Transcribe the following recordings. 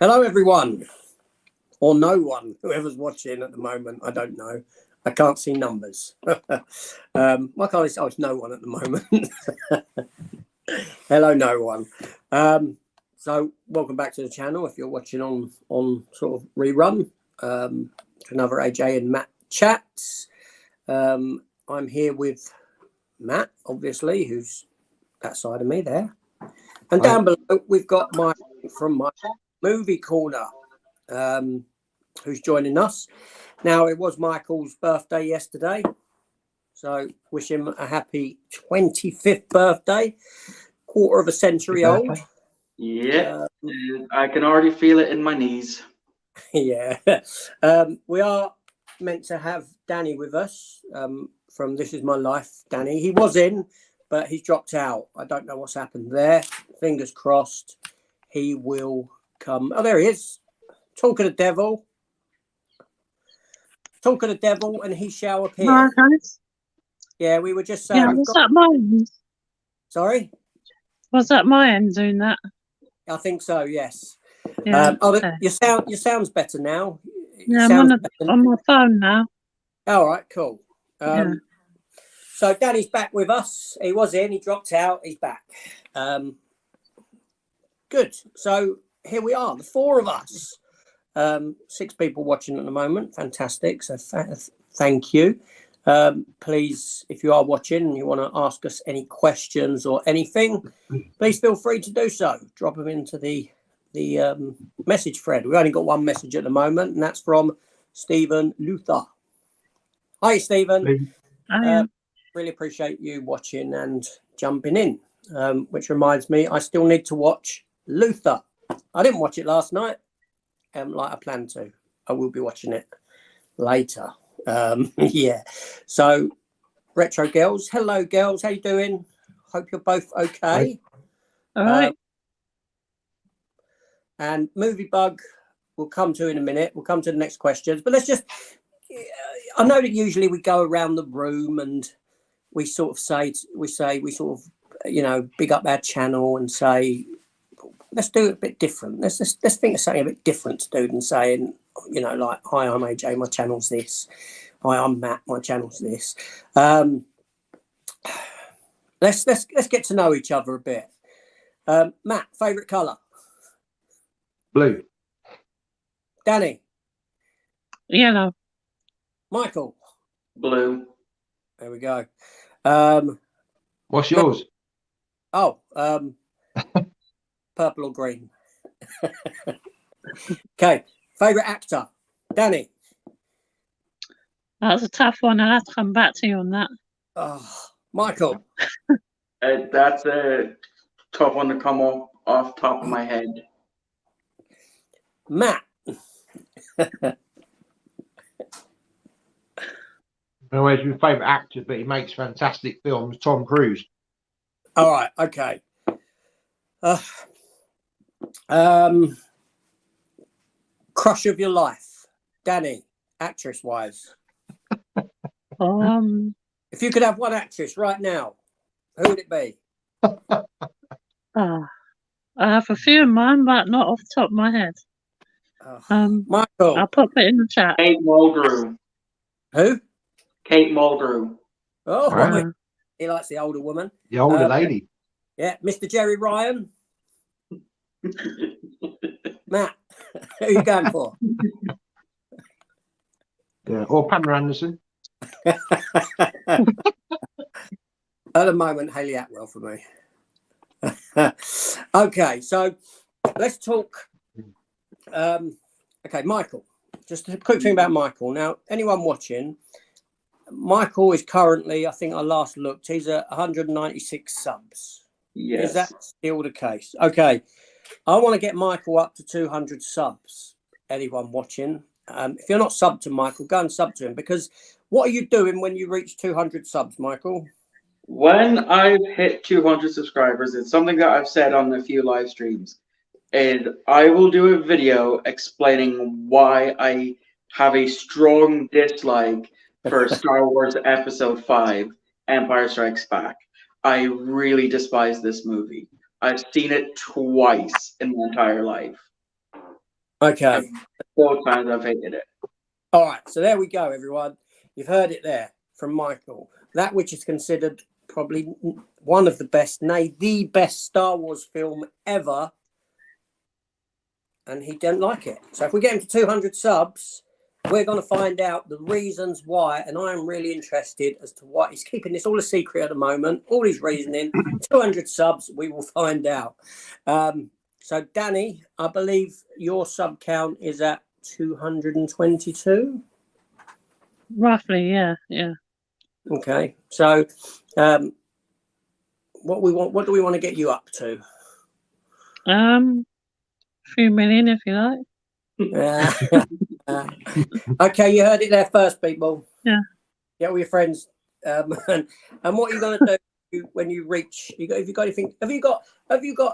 Hello, everyone, or no one, whoever's watching at the moment. I don't know. I can't see numbers. My colleague says, it's no one at the moment. Hello, no one. So welcome back to the channel. If you're watching on sort of rerun, another AJ and Matt chats. I'm here with Matt, obviously, who's that side of me there. And down below, we've got Mike from my movie corner, who's joining us. Now, it was Michael's birthday yesterday, so wish him a happy 25th birthday, quarter of a century old. Yeah, I can already feel it in my knees. Yeah. We are meant to have Danny with us from This Is My Life. Danny, he was in, but he's dropped out. I don't know what's happened there. Fingers crossed he will come. Oh, there he is. Talk of the devil. Talk of the devil, and he shall appear. Hi, guys. Yeah, we were just saying. Yeah, was that my end? Sorry? Was that my end doing that? I think so, yes. Yeah. Okay. Your sound's better now. Yeah, I'm on my phone now. All right, cool. Yeah. So Danny's back with us. He was in, he dropped out, he's back. Good. So here we are, the four of us. 6 people watching at the moment. Fantastic. So thank you. Please, if you are watching and you want to ask us any questions or anything, please feel free to do so. Drop them into the message thread. We've only got one message at the moment, and that's from Stephen Luther. Hi, Stephen. Really appreciate you watching and jumping in, which reminds me, I still need to watch Luther. I didn't watch it last night, like I planned to. I will be watching it later. Yeah. So, Retro Girls. Hello, girls. How you doing? Hope you're both okay. All right. And Movie Bug we'll come to in a minute. We'll come to the next questions. But let's just... I know that usually we go around the room and we sort of big up our channel and say, let's do it a bit different. Let's think of something a bit different to do than saying, like, hi, I'm AJ, my channel's this. Hi, I'm Matt, my channel's this. Let's get to know each other a bit. Matt, favourite colour? Blue. Danny? Yellow. Michael? Blue. There we go. What's yours? Purple or green. Okay. Favourite actor? Danny? That's a tough one. I'll have to come back to you on that. Michael? That's a tough one to come off top of my head. Matt? Where's your favourite actor, but he makes fantastic films? Tom Cruise. All right, okay. Crush of your life, Danny, actress-wise. If you could have one actress right now, who would it be? I have a few in mind, but not off the top of my head. Michael. I'll pop it in the chat. Kate Mulgrew. Who? Kate Mulgrew. Oh, right. He likes the older woman. The older lady. Yeah, Mr. Jerry Ryan. Matt, who are you going for? Yeah, or Pamela Anderson. At the moment, Hayley Atwell for me. Okay, so let's talk. Okay, Michael. Just a quick thing about Michael. Now, anyone watching, Michael is currently, I think I last looked, he's at 196 subs. Yes. Is that still the case? Okay. I want to get Michael up to 200 subs. Anyone watching? If you're not subbed to Michael, go and sub to him, because what are you doing when you reach 200 subs, Michael? When I've hit 200 subscribers, it's something that I've said on a few live streams, is I will do a video explaining why I have a strong dislike for Star Wars Episode 5, Empire Strikes Back. I really despise this movie. I've seen it twice in my entire life. Okay. Both times I've hated it. All right. So there we go, everyone. You've heard it there from Michael. That which is considered probably one of the best, nay, the best Star Wars film ever. And he didn't like it. So if we get him to 200 subs, we're going to find out the reasons why. And I am really interested as to why he's keeping this all a secret at the moment. All his reasoning. 200 subs, we will find out. So, Danny, I believe your sub count is at 222. Roughly, yeah. Okay. So, what do we want to get you up to? Few million if you like. Okay, you heard it there first, people. Yeah. Get all your friends. And what are you going to do when you reach? Have you got anything? Have you got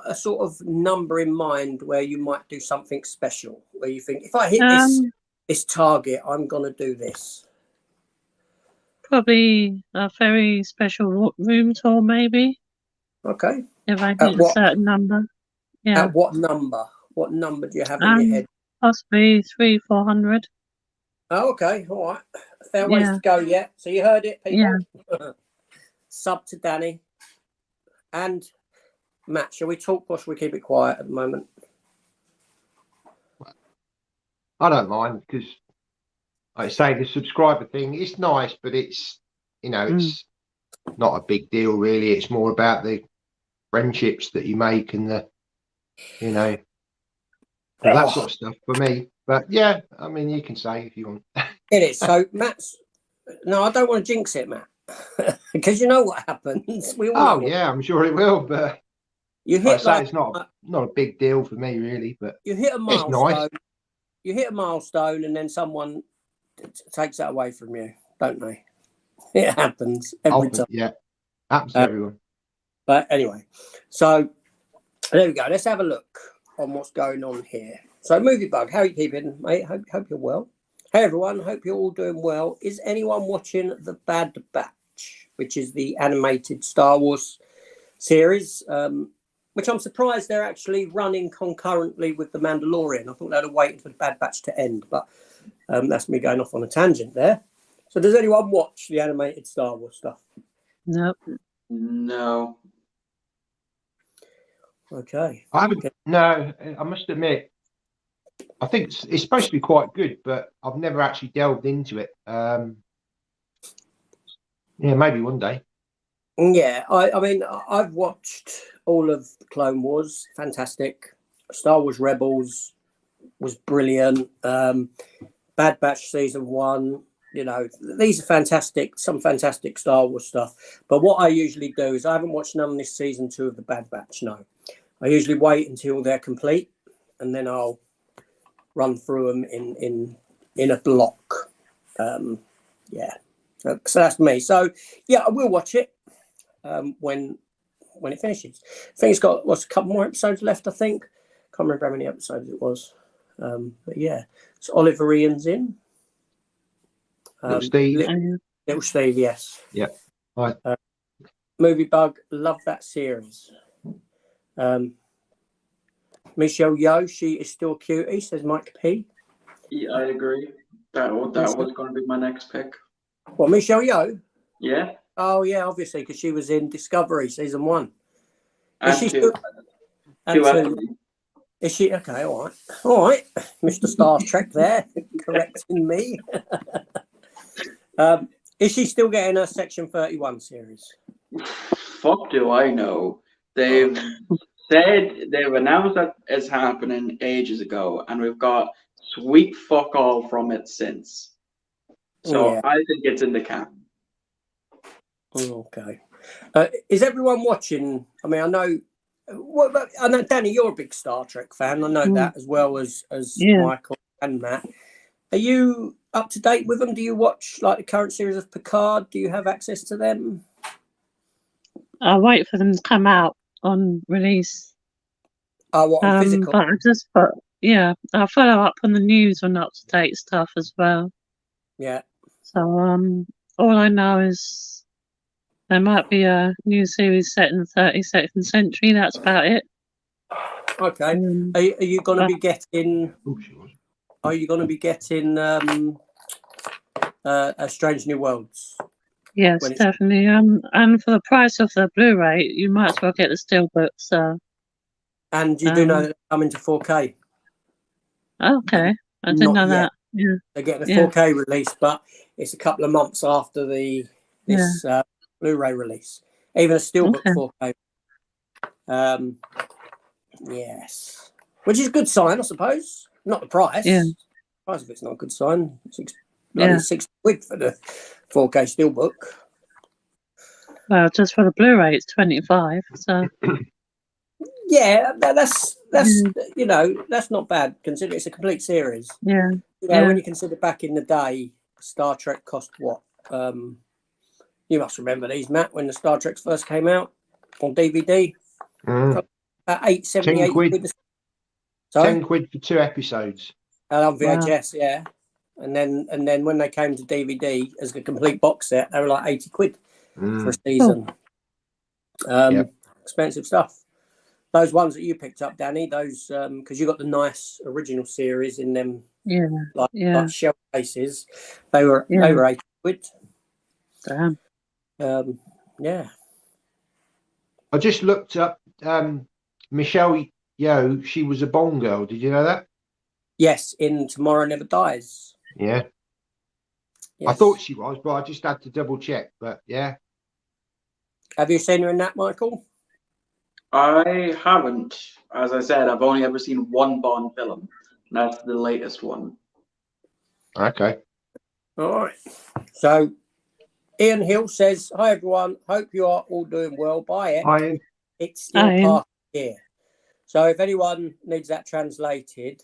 a sort of number in mind where you might do something special? Where you think, if I hit this target, I'm going to do this. Probably a very special room tour, maybe. Okay. If I hit a certain number. Yeah. At what number? What number do you have in your head? Possibly 300-400. Oh, okay. All right. Fair ways to go yet. So you heard it, people. Yeah. Sub to Danny. And Matt, shall we talk or shall we keep it quiet at the moment? I don't mind because, like I say, the subscriber thing is nice, but it's, it's not a big deal really. It's more about the friendships that you make and the, that sort of stuff for me. But yeah, I mean, you can say if you want. It is. So Matt's. No, I don't want to jinx it, Matt, because you know what happens. We all yeah, I'm sure it will. But you hit it's not a big deal for me really. But you hit a milestone. Nice. You hit a milestone, and then someone takes that away from you, don't they? It happens every time. Yeah, happens to everyone. But anyway, so there we go. Let's have a look on what's going on here. So, Movie Bug, how are you keeping, mate? Hope you're well. Hey, everyone. Hope you're all doing well. Is anyone watching The Bad Batch, which is the animated Star Wars series, which I'm surprised they're actually running concurrently with The Mandalorian. I thought they'd have waited for The Bad Batch to end, but that's me going off on a tangent there. So, does anyone watch the animated Star Wars stuff? Nope. No. Okay. I haven't. No, I must admit, I think it's supposed to be quite good, but I've never actually delved into it. Yeah, maybe one day. Yeah, I mean, I've watched all of the Clone Wars. Fantastic. Star Wars Rebels was brilliant. Bad Batch season 1. These are fantastic. Some fantastic Star Wars stuff. But what I usually do is I haven't watched none of this season 2 of the Bad Batch. No, I usually wait until they're complete, and then I'll run through them in a block. Yeah, so that's me. So yeah, I will watch it when it finishes. I think it's got a couple more episodes left. I think can't remember how many episodes it was. But yeah, so Oliver Ian's in. Little Steve. Little Steve, yes. Yeah. Right. Movie Bug, love that series. Michelle Yeoh, she is still a cutie, says Mike P. Yeah, I agree. That was going to be my next pick. What, Michelle Yeoh? Yeah. Oh, yeah, obviously, because she was in Discovery season 1. Is she still? Is she? Okay, all right. Mr. Star Trek there, correcting me. Is she still getting her Section 31 series? Fuck do I know. They've announced that it's happening ages ago, and we've got sweet fuck all from it since. So yeah. I think it's in the can. Okay. Is everyone watching? I mean, I know, Danny, you're a big Star Trek fan. I know that as well as Michael and Matt. Are you up to date with them? Do you watch like the current series of Picard? Do you have access to them? I wait for them to come out on release. Oh, what, on physical? But I follow up on the news on up to date stuff as well. Yeah. So all I know is there might be a new series set in the 32nd century. That's about it. Okay. Are you going to be getting? Oh, she was. Are you going to be getting a Strange New Worlds? Yes, when it's- definitely. And for the price of the Blu-ray, you might as well get the Steelbook. So, And you do know that they're coming to 4K. okay, I didn't Not know yet. that. Yeah, They're getting a Yeah. 4K release, but it's a couple of months after this Blu-ray release. Even a Steelbook Okay. 4K. Yes, which is a good sign, I suppose. Not the price. Yeah. The price of it's not a good sign. Yeah. £60 for the 4K Steelbook. Well, just for the Blu-ray, it's 25. So, Yeah, that's you know, that's not bad considering it's a complete series. yeah, You know, when you consider back in the day, Star Trek cost what? You must remember these, Matt, when the Star Treks first came out on DVD. Mm. At 8.70, 10 quid. 8 quid. Sorry? 10 quid for 2 episodes. On VHS, yeah. And then when they came to DVD as a complete box set, they were like 80 quid for a season. Expensive stuff. Those ones that you picked up, Danny, those because you got the nice original series in them, like shell cases. They were 80 quid. Damn. Yeah. I just looked up Michelle Yeoh. She was a Bond girl. Did you know that? Yes, in Tomorrow Never Dies. Yeah. Yes. I thought she was, but I just had to double check. But yeah. Have you seen her in that, Michael? I haven't. As I said, I've only ever seen one Bond film. And that's the latest one. Okay. All right. So Ian Hill says, "Hi everyone. Hope you are all doing well. Bye. Ian. It's still past here. So if anyone needs that translated,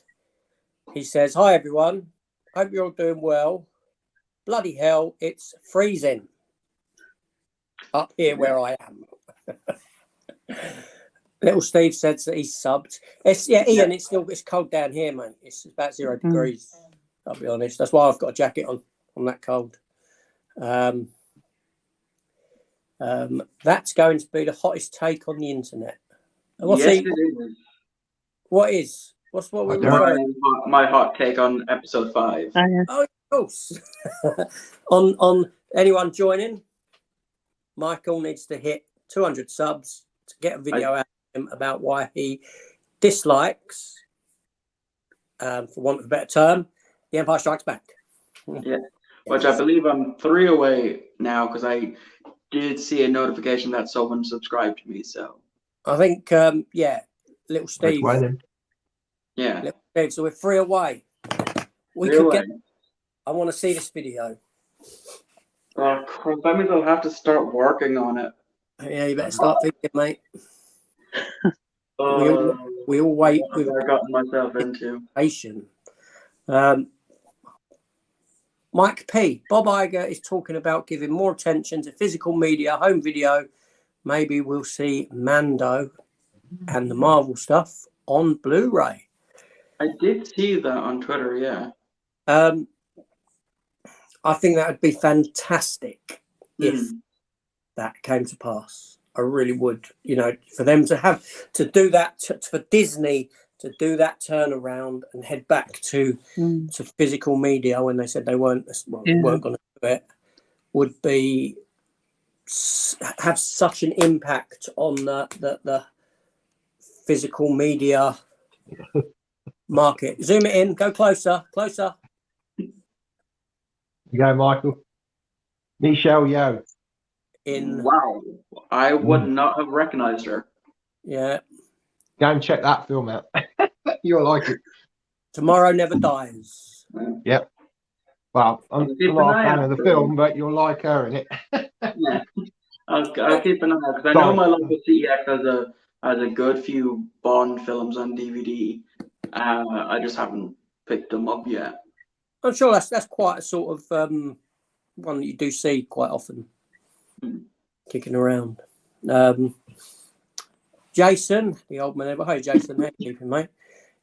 he says, "Hi everyone. Hope you're all doing well. Bloody hell, it's freezing up here where I am." Little Steve says that he's subbed. Ian, it's cold down here, mate. It's about 0 degrees. I'll be honest. That's why I've got a jacket on that cold. That's going to be the hottest take on the internet. Yes, it is. What is? What's what we're my hot take on episode 5. Oh, of course. on anyone joining, Michael needs to hit 200 subs to get a video out of him about why he dislikes, for want of a better term, The Empire Strikes Back. Yeah, which I believe I'm 3 away now because I did see a notification that someone subscribed to me. So I think, Little Steve. Yeah. Little Steve, so we're 3 away. I want to see this video. That means I'll have to start working on it. Yeah, you better start thinking, mate. We all wait with what I've gotten myself into. Mike P. Bob Iger is talking about giving more attention to physical media, home video. Maybe we'll see Mando and the Marvel stuff on Blu-ray. I did see that on Twitter, yeah. I think that would be fantastic if that came to pass. I really would. You know, for them to do that, for Disney to do that turnaround and head back to physical media when they said they weren't going to do it, would be have such an impact on the physical media market. Zoom it in. Go closer. You go, Michael. Michelle Yeoh. Wow, I would not have recognized her. Yeah. Go and check that film out. You'll like it. Tomorrow Never Dies. Yep. Well, I'm not a fan of the film, but you'll like her in it. Yeah. I'll keep an eye out because I know my local CEX has a good few Bond films on DVD. I just haven't picked them up yet. I'm sure that's quite a sort of one that you do see quite often kicking around. Jason, the old man ever. Hey, Jason, how you keeping, mate?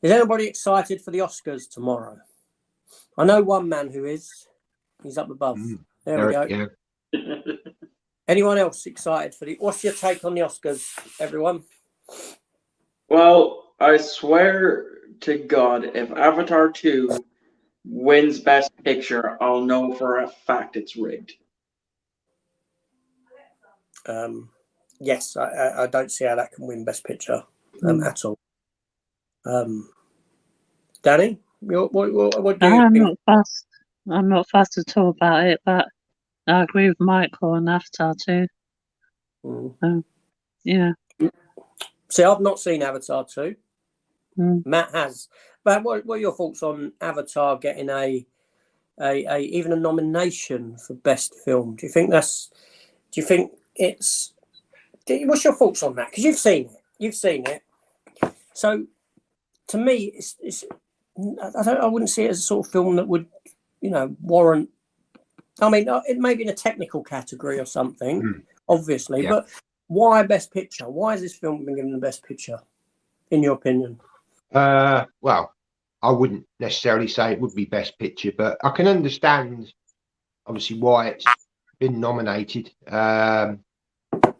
Is anybody excited for the Oscars tomorrow? I know one man who is. He's up above. There we go. Yeah. Anyone else excited for the? What's your take on the Oscars, everyone? Well, I swear to God, if Avatar 2 wins Best Picture, I'll know for a fact it's rigged. Yes, I don't see how that can win Best Picture at all. Danny, what do you I'm think? not fussed. I'm not fussed at all about it, but I agree with Michael on Avatar too. Yeah. See, I've not seen Avatar 2. Mm. Matt has. But what are your thoughts on Avatar getting a even a nomination for Best Film? Do you think it's? What's your thoughts on that? Because you've seen it. You've seen it. So, to me, it's I wouldn't see it as a sort of film that would, warrant. I mean, it may be in a technical category or something, obviously, Yeah. but why Best Picture? Why has this film been given the Best Picture, in your opinion? Well, I wouldn't necessarily say it would be Best Picture, but I can understand, obviously, why it's been nominated.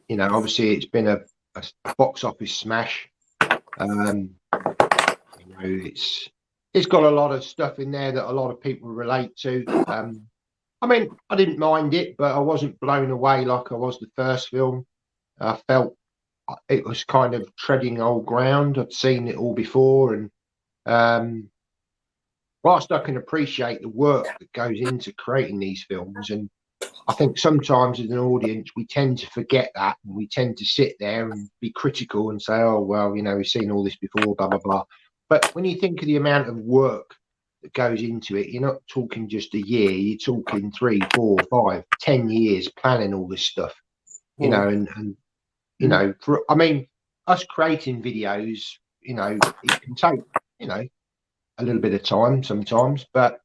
Obviously, it's been a box office smash. It's got a lot of stuff in there that a lot of people relate to. I mean, I didn't mind it, but I wasn't blown away like I was the first film. I felt it was kind of treading old ground. I'd seen it all before, and whilst I can appreciate the work that goes into creating these films, and I think sometimes as an audience we tend to forget that, and we tend to sit there and be critical and say, oh well, we've seen all this before, blah blah blah. But when you think of the amount of work that goes into it, you're not talking just a year, you're talking 3, 4, 5, 10 years planning all this stuff, I mean, us creating videos, it can take, a little bit of time sometimes, but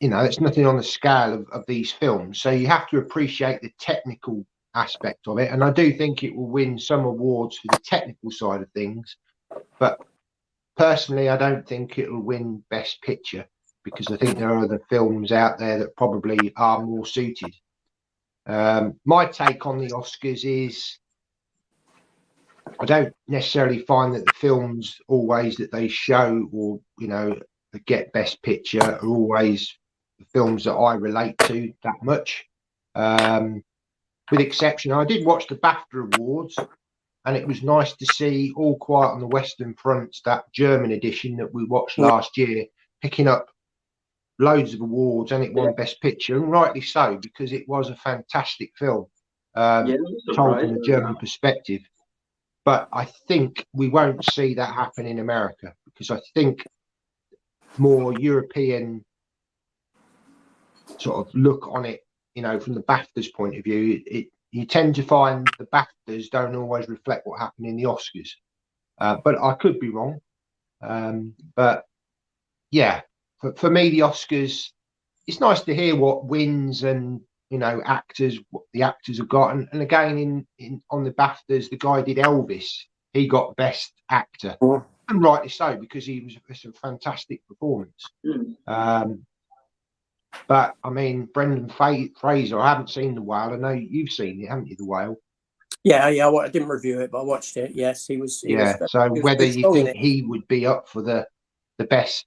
it's nothing on the scale of these films. So you have to appreciate the technical aspect of it. And I do think it will win some awards for the technical side of things. But personally, I don't think it will win Best Picture, because I think there are other films out there that probably are more suited. My take on the Oscars is I don't necessarily find that the films always that they show or, that get Best Picture are always the films that I relate to that much. With exception, I did watch the BAFTA Awards, and it was nice to see All Quiet on the Western Front, that German edition that we watched last year, picking up loads of awards, and it won Best Picture, and rightly so, because it was a fantastic film, told from the German perspective. But I think we won't see that happen in America, because I think more European sort of look on it, from the BAFTA's point of view, you tend to find the BAFTAs don't always reflect what happened in the Oscars. But I could be wrong. But yeah, for me, the Oscars, it's nice to hear what wins and, actors, what the actors have got. And again, in on the BAFTAs, the guy did Elvis. He got Best Actor. And rightly so, because it's a fantastic performance. But I mean, Brendan Fraser, I haven't seen The Whale. I know you've seen it, haven't you, The Whale? Yeah. I didn't review it, but I watched it. Yes, he was. So whether you think he would be up for the best,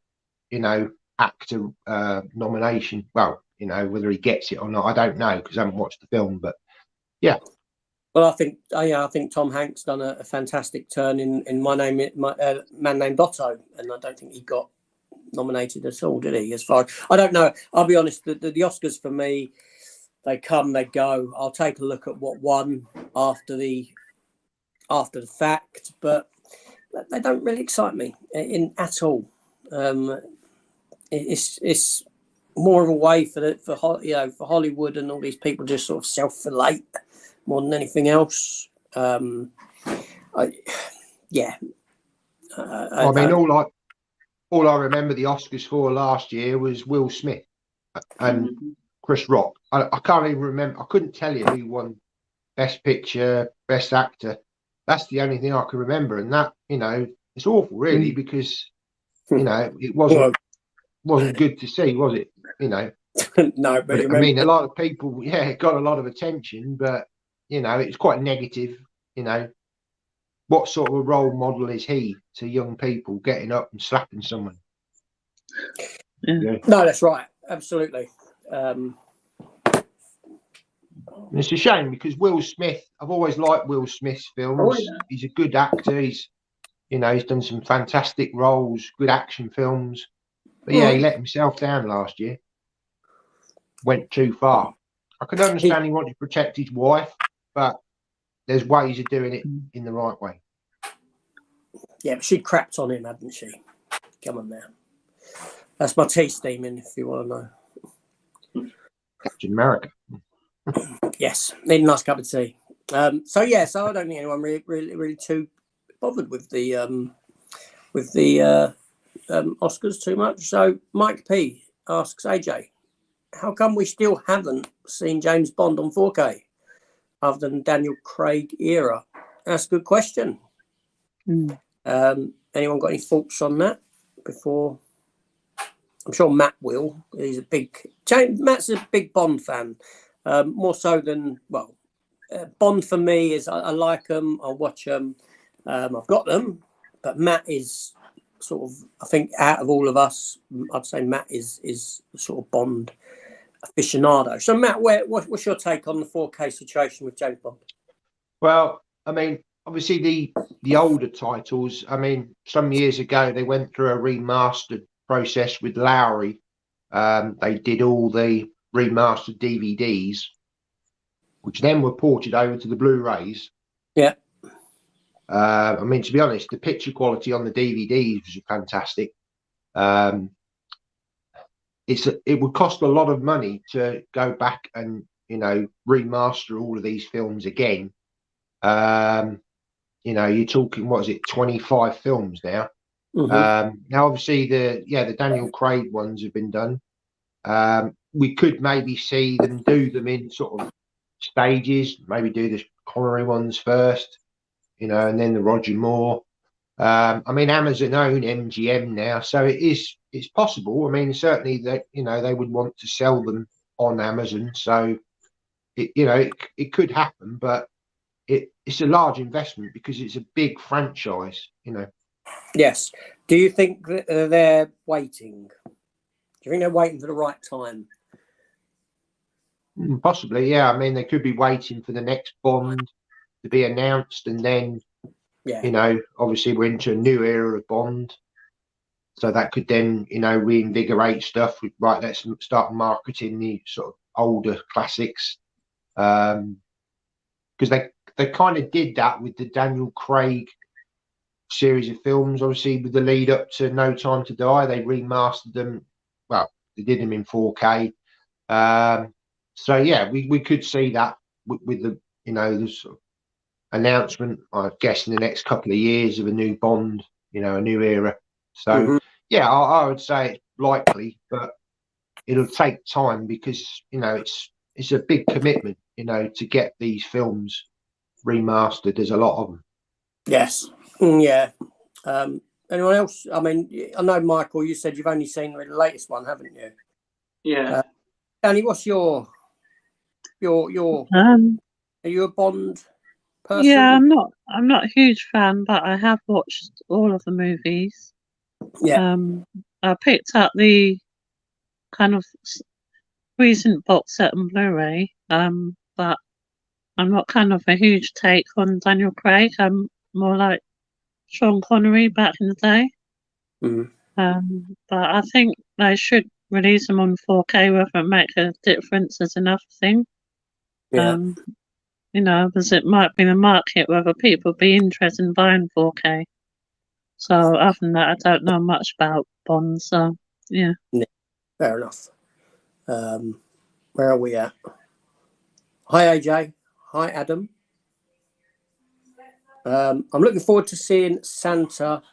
actor nomination, well, whether he gets it or not, I don't know, because I haven't watched the film. But yeah. Well, I think Tom Hanks done a fantastic turn in My Man Named Otto, and I don't think he got nominated at all, did he? As far I don't know. I'll be honest. The Oscars for me, they come, they go. I'll take a look at what won after the fact, but they don't really excite me at all. It's more of a way for Hollywood and all these people just sort of self-filate more than anything else. I mean, all I remember the Oscars for last year was Will Smith and Chris Rock. I can't even remember. I couldn't tell you who won Best Picture, Best Actor. That's the only thing I can remember, and that it's awful, really, because it wasn't good to see, was it? No, but I mean, a lot of people, it got a lot of attention, but it's quite negative. what sort of a role model is he to young people getting up and slapping someone? Yeah. No, that's right. Absolutely. And it's a shame because Will Smith, I've always liked Will Smith's films. Oh, yeah. He's a good actor. He's done some fantastic roles, good action films. But yeah, he let himself down last year. Went too far. I can understand he wanted to protect his wife, but there's ways of doing it in the right way. Yeah, but she crapped on him, hadn't she? Come on now. That's my tea steaming, if you want to know. Captain America. Yes, need a nice cup of tea. So I don't think anyone really too bothered with the Oscars too much. So Mike P asks AJ, how come we still haven't seen James Bond on 4K other than Daniel Craig era? That's a good question. Anyone got any thoughts on that before? I'm sure Matt will. Matt's a big Bond fan, more so than, Bond for me is I like them, I watch them, I've got them, but Matt is sort of, I think out of all of us, I'd say Matt is sort of Bond aficionado. So Matt, what's your take on the 4K situation with James Bond? Well, I mean, obviously the older titles, I mean, some years ago they went through a remastered process with Lowry. They did all the remastered DVDs, which then were ported over to the Blu-rays. Yeah. I mean, to be honest, the picture quality on the DVDs was fantastic. It would cost a lot of money to go back and remaster all of these films again. You're talking, 25 films now. Mm-hmm. Now, obviously, the Daniel Craig ones have been done. We could maybe see them do them in sort of stages. Maybe do the Connery ones first, and then the Roger Moore. I mean, Amazon own MGM now, so it's possible. I mean, certainly that they would want to sell them on Amazon, so it could happen, but it's a large investment because it's a big franchise. Yes. Do you think that they're waiting? Do you think they're waiting for the right time? Possibly, yeah. I mean, they could be waiting for the next Bond to be announced, and then, obviously we're into a new era of Bond, so that could then, reinvigorate stuff. Right, let's start marketing the sort of older classics, because they kind of did that with the Daniel Craig series of films. Obviously, with the lead up to No Time to Die, they remastered them. Well, they did them in 4K. So yeah, we could see that with the the sort of announcement, I guess, in the next couple of years of a new Bond, a new era. So yeah, I would say it's likely, but it'll take time because it's a big commitment, to get these films remastered. There's a lot of them. Yes. Yeah. Anyone else? I mean, I know, Michael, you said you've only seen the latest one, haven't you? Yeah. Danny, what's your are you a Bond person? Yeah, I'm not a huge fan, but I have watched all of the movies. Yeah. I picked up the kind of recent box set on Blu-ray, but I'm not kind of a huge take on Daniel Craig. I'm more like Sean Connery back in the day. But I think they should release them on 4K, whether it makes a difference is another thing. Yeah. Because it might be the market whether people be interested in buying 4K. So other than that, I don't know much about Bond. So yeah. Fair enough. Where are we at? Hi AJ. Hi Adam. I'm looking forward to seeing Santa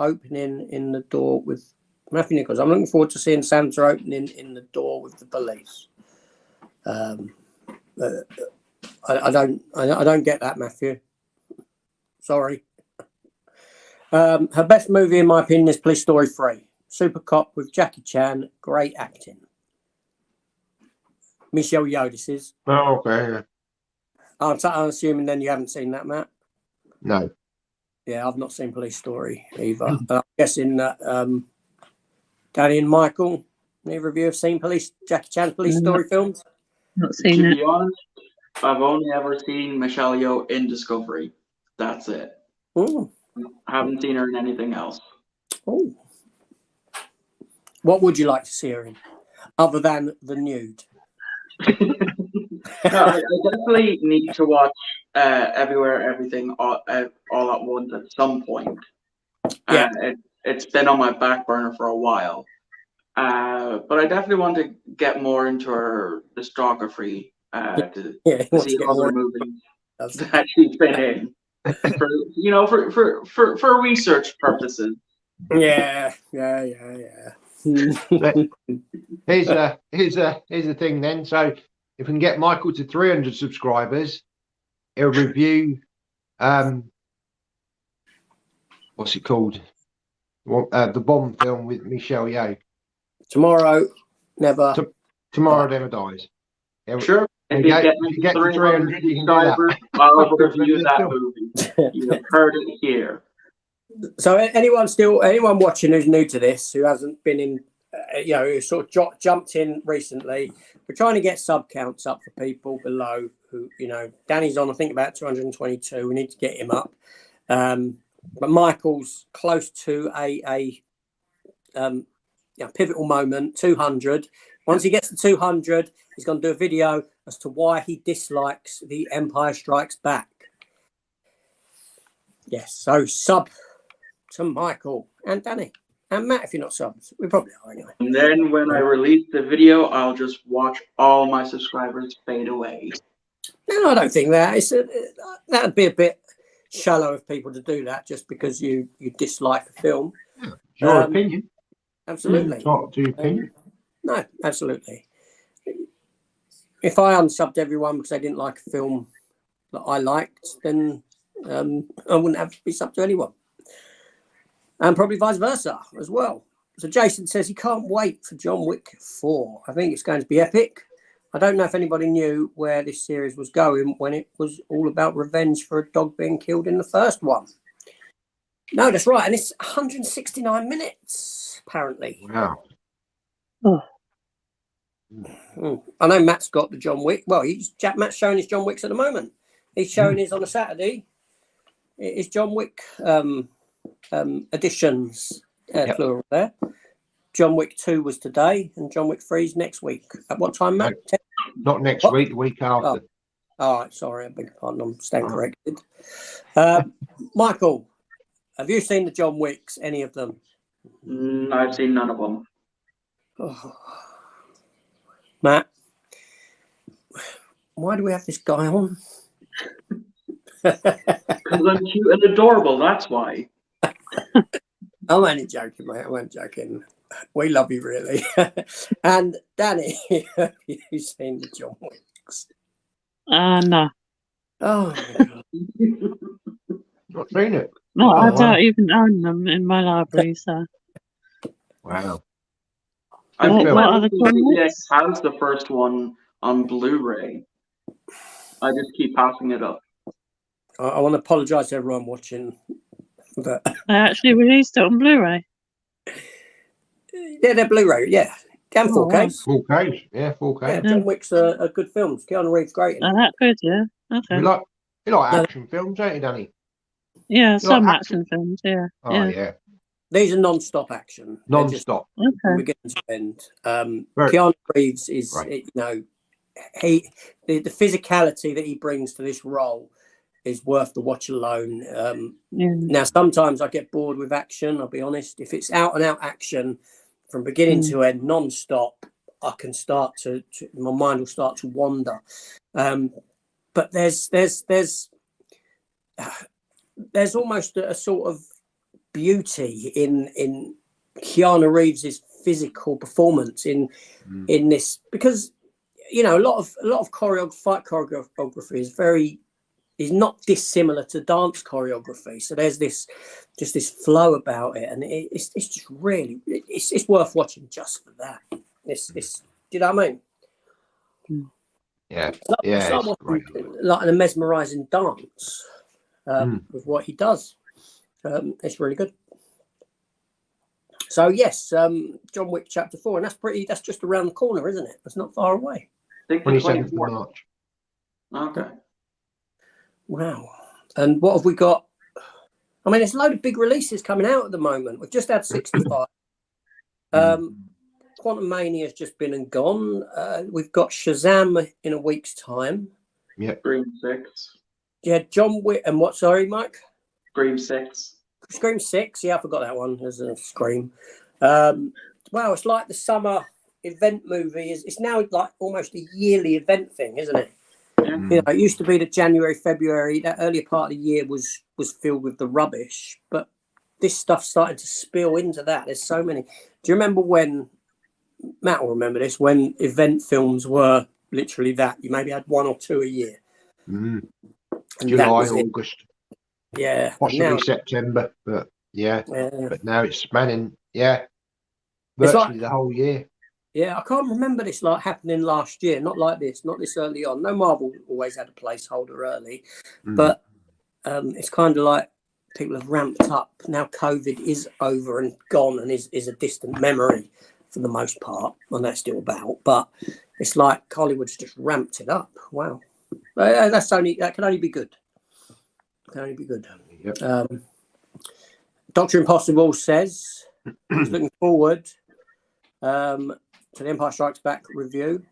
opening in the door with Matthew Nichols. I'm looking forward to seeing Santa opening in the door with the police. I don't get that, Matthew. Sorry. Her best movie, in my opinion, is Police Story 3. Super Cop with Jackie Chan. Great acting. Michelle Yeoh, this is. Oh, okay. I'm assuming then you haven't seen that, Matt? No. Yeah, I've not seen Police Story either. I'm guessing that Danny and Michael, neither of you have seen Jackie Chan Police Story films? Not seen To it. be honest, I've only ever seen Michelle Yeoh in Discovery. That's it. Oh, I haven't seen her in anything else. oh. What would you like to see her in, other than the nude? No, I definitely need to watch Everywhere, Everything, all at once at some point. Yeah. It's been on my back burner for a while. But I definitely want to get more into her discography to see other movies that she's been in, for research purposes. Yeah. Here's the thing then. So if we can get Michael to 300 subscribers, he'll review what's it called? The Bond film with Michelle Yeoh. Tomorrow Never Dies. Sure. If you get to 300 subscribers, I'll review that movie. You've heard it here. So anyone watching who's new to this, who hasn't been in, who sort of jumped in recently, we're trying to get sub counts up for people below who, Danny's on, I think, about 222. We need to get him up. But Michael's close to a pivotal moment, 200. Once he gets to 200, he's going to do a video as to why he dislikes The Empire Strikes Back. Yes, so sub to Michael and Danny and Matt if you're not subbed. We probably are anyway. And then when I release the video, I'll just watch all my subscribers fade away. No, I don't think that. That'd be a bit shallow of people to do that just because you dislike a film. Yeah, it's your opinion. Absolutely. It's not your opinion. No, absolutely. If I unsubbed everyone because they didn't like a film that I liked, then I wouldn't have to be subbed to anyone. And probably vice versa as well. So Jason says he can't wait for John Wick 4. I think it's going to be epic. I don't know if anybody knew where this series was going when it was all about revenge for a dog being killed in the first one. No, that's right. And it's 169 minutes, apparently. Wow. Oh. I know Matt's got the John Wick. Well, Matt's showing his John Wicks at the moment. He's showing his on a Saturday. It's John Wick editions, plural there. John Wick 2 was today, and John Wick 3 is next week. At what time, Matt? Not next week, the week after. Oh. All right, sorry, I beg your pardon. I'm staying corrected. Michael, have you seen the John Wicks, any of them? I've seen none of them. Oh. Matt, why do we have this guy on? Because I'm cute and adorable, that's why. I'm only joking, mate. I wasn't joking. We love you, really. And Danny, have you seen the John Wicks? No. Oh, Not seen it. No, I don't even own them in my library, so. Wow. I What think are the CBS comments? has the first one on Blu-ray. I just keep passing it up. I want to apologise to everyone watching. But They actually released it on Blu-ray. yeah, they're Blu-ray. Yeah, and 4K. 4K. Yeah, 4K. Yeah, John Wick's a good film. Keanu Reeves great. Oh, that good, yeah. Okay. You like action films, don't you, Danny? Yeah, some like action films, yeah. Oh, yeah. These are non-stop action. Non-stop. Okay. From beginning to end. Right. Keanu Reeves is, Right. the physicality that he brings to this role is worth the watch alone. Now, sometimes I get bored with action, I'll be honest. If it's out and out action from beginning to end, non-stop, I can start to my mind will start to wander. But there's almost a sort of beauty in Keanu Reeves's physical performance in this, because a lot of fight choreography is not dissimilar to dance choreography. So there's this flow about it, and it's just really it's worth watching just for that. It's do you know what I mean? Yeah. It's like a mesmerizing dance. with what he does. It's really good. So yes, John Wick Chapter 4, and that's just around the corner, isn't it? That's not far away. 27th of March. Okay. Wow. And what have we got? I mean, there's a load of big releases coming out at the moment. We've just had 65. Quantum Mania has just been and gone. We've got Shazam in a week's time. Yeah. Scream 6. Yeah, John Wick and what? Sorry, Mike. Scream 6. Scream 6. Yeah, I forgot that one. There's a Scream. Wow, it's like the summer event movie. It's now like almost a yearly event thing, isn't it? Yeah. You know, it used to be the January, February. That earlier part of the year was filled with the rubbish, but this stuff's starting to spill into that. There's so many. Do you remember when? Matt will remember this, when event films were literally that. You maybe had one or two a year. Mm. And July, that was it. August. Yeah. Possibly now, September, but yeah. yeah. But now it's spanning, yeah. It's Virtually like, the whole year. yeah, I can't remember this like happening last year. Not like this, not this early on. No, Marvel always had a placeholder early, but it's kind of like people have ramped up. Now COVID is over and gone and is a distant memory for the most part, and that's still about. But it's like Hollywood's just ramped it up. Wow, that can only be good. Can only be good. Yep. Dr. Impossible says he's looking forward to the Empire Strikes Back review.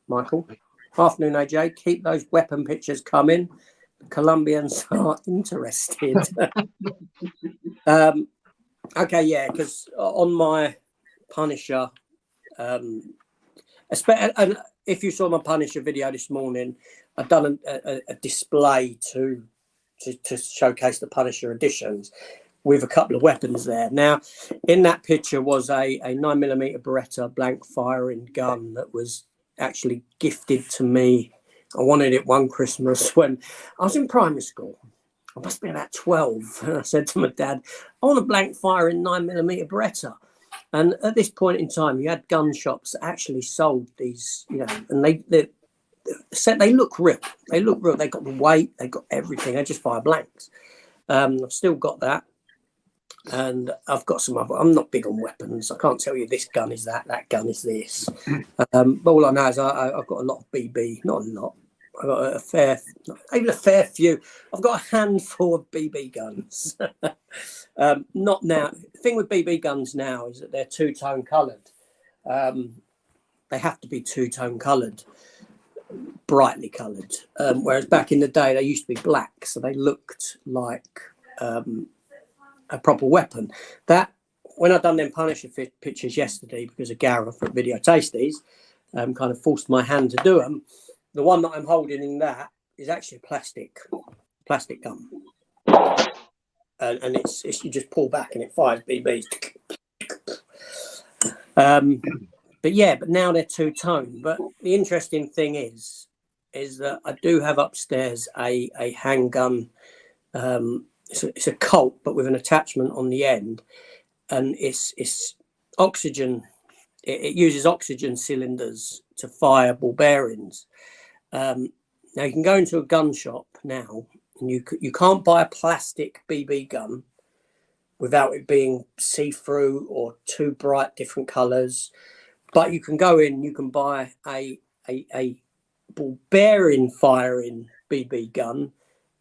Michael, afternoon, AJ. Keep those weapon pictures coming. The Colombians are interested. Okay, yeah, because on my Punisher, and if you saw my Punisher video this morning, I've done a display to showcase the Punisher editions with a couple of weapons there. Now, in that picture was a 9mm Beretta blank firing gun that was actually gifted to me. I wanted it one Christmas when I was in primary school. I must be about 12. And I said to my dad, I want a blank firing 9mm Beretta. And at this point in time, you had gun shops that actually sold these, you know, and they look real. They look real. They got the weight. They got everything. They just fire blanks. I've still got that. And I've got some other. I'm not big on weapons. I can't tell you this gun is that gun is this. But all I know is I've got a lot of BB. Not a lot. I've got a fair few. I've got a handful of BB guns. Not now. The thing with BB guns now is that they're two-tone coloured. They have to be two-tone coloured, brightly coloured. Whereas back in the day, they used to be black, so they looked like a proper weapon. That when I done them Punisher pictures yesterday, because of Gareth at Video Tasties, kind of forced my hand to do them. The one that I'm holding in that is actually a plastic gun, and it's you just pull back and it fires BBs. But now they're two-tone. But the interesting thing is that I do have upstairs a handgun. It's a Colt, but with an attachment on the end, and it's oxygen. It uses oxygen cylinders to fire ball bearings. Now you can go into a gun shop now, and you can't buy a plastic BB gun without it being see-through or too bright different colours. But you can go in, you can buy a ball bearing firing BB gun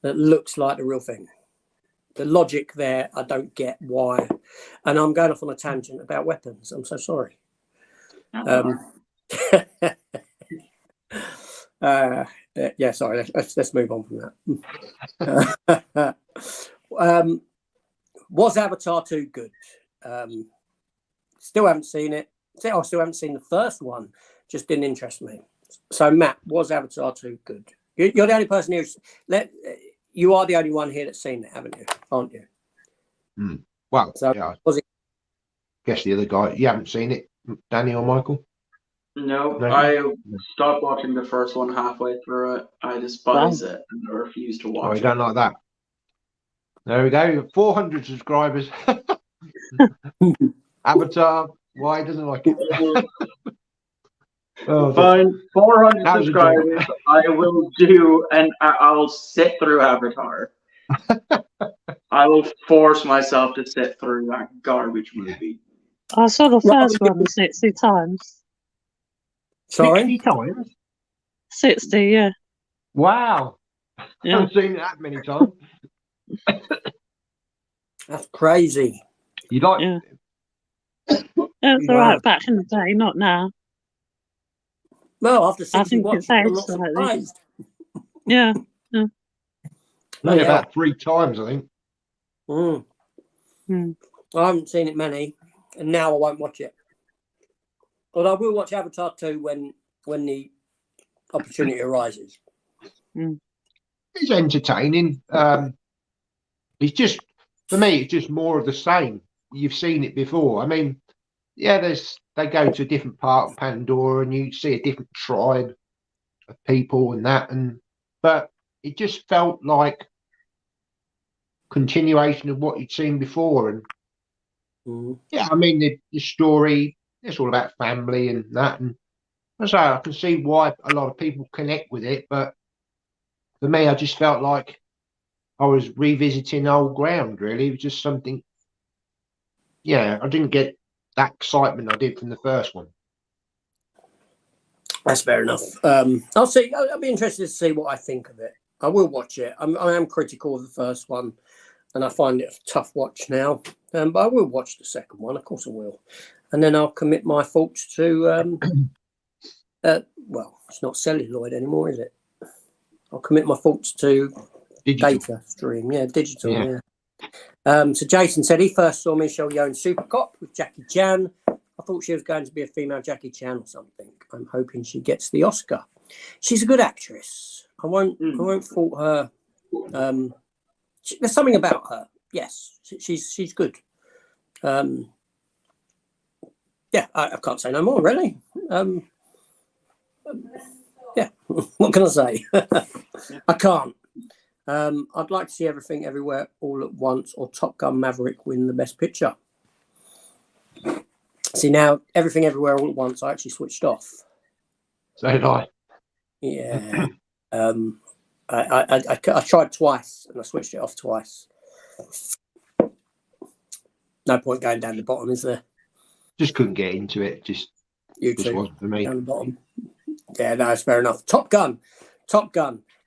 that looks like the real thing. The logic there, I don't get why. And I'm going off on a tangent about weapons. I'm so sorry. Yeah, sorry. Let's move on from that. Was Avatar 2 good? Still haven't seen it. I still haven't seen the first one. Just didn't interest me. So, Matt, was Avatar 2 good? You're the only person who's you are the only one here that's seen it, haven't you? Aren't you? Well, so, yeah. Was it? Guess the other guy. You haven't seen it, Danny or Michael? No, I stopped watching the first one halfway through it. I despise it and I refuse to watch Oh, it. you don't like that? There we go. 400 subscribers. Avatar. Why doesn't like it? Oh, Fine, 400 That was a subscribers. I will do, and I'll sit through Avatar. I will force myself to sit through that garbage movie. I saw the Rather first one 60 times. Sorry? 60 times? 60, yeah. Wow. I Yeah. haven't seen it that many times. That's crazy. You like Yeah. It was Wow. alright back in the day, not now. Well, after I 60 think watches, it's I'm aged not slightly. surprised. Yeah. only Yeah. about 3 times, I think. Mm. Mm. I haven't seen it many, and now I won't watch it. Although I will watch Avatar 2 when the opportunity arises. It's entertaining. It's just, for me, it's just more of the same. You've seen it before. I mean, yeah, they go to a different part of Pandora and you see a different tribe of people and that, but it just felt like continuation of what you'd seen before. And yeah, I mean, the story, it's all about family and that, and so I can see why a lot of people connect with it, but for me, I just felt like I was revisiting old ground, really. It was just something, yeah, I didn't get that excitement I did from the first one. That's fair enough. I'll see. I'll be interested to see what I think of it. I will watch it. I am critical of the first one, and I find it a tough watch now. But I will watch the second one. Of course, I will, and then I'll commit my thoughts to. Well, it's not celluloid anymore, is it? I'll commit my thoughts to Digital. data stream. Yeah, digital. Yeah. Yeah. So Jason said he first saw Michelle Yeoh in Super Cop with Jackie Chan. I thought she was going to be a female Jackie Chan or something. I'm hoping she gets the Oscar. She's a good actress. I won't fault her. There's something about her. Yes, she's good. Yeah, I can't say no more, really. Yeah, what can I say? I can't. I'd like to see Everything Everywhere All at Once or Top Gun Maverick win the Best Picture. See, now Everything Everywhere All at Once, I actually switched off. So did I. Yeah. I tried twice and I switched it off twice. No point going down the bottom, is there? Just couldn't get into it. Just wasn't for me. Down the bottom. Yeah, no, it's fair enough. Top Gun.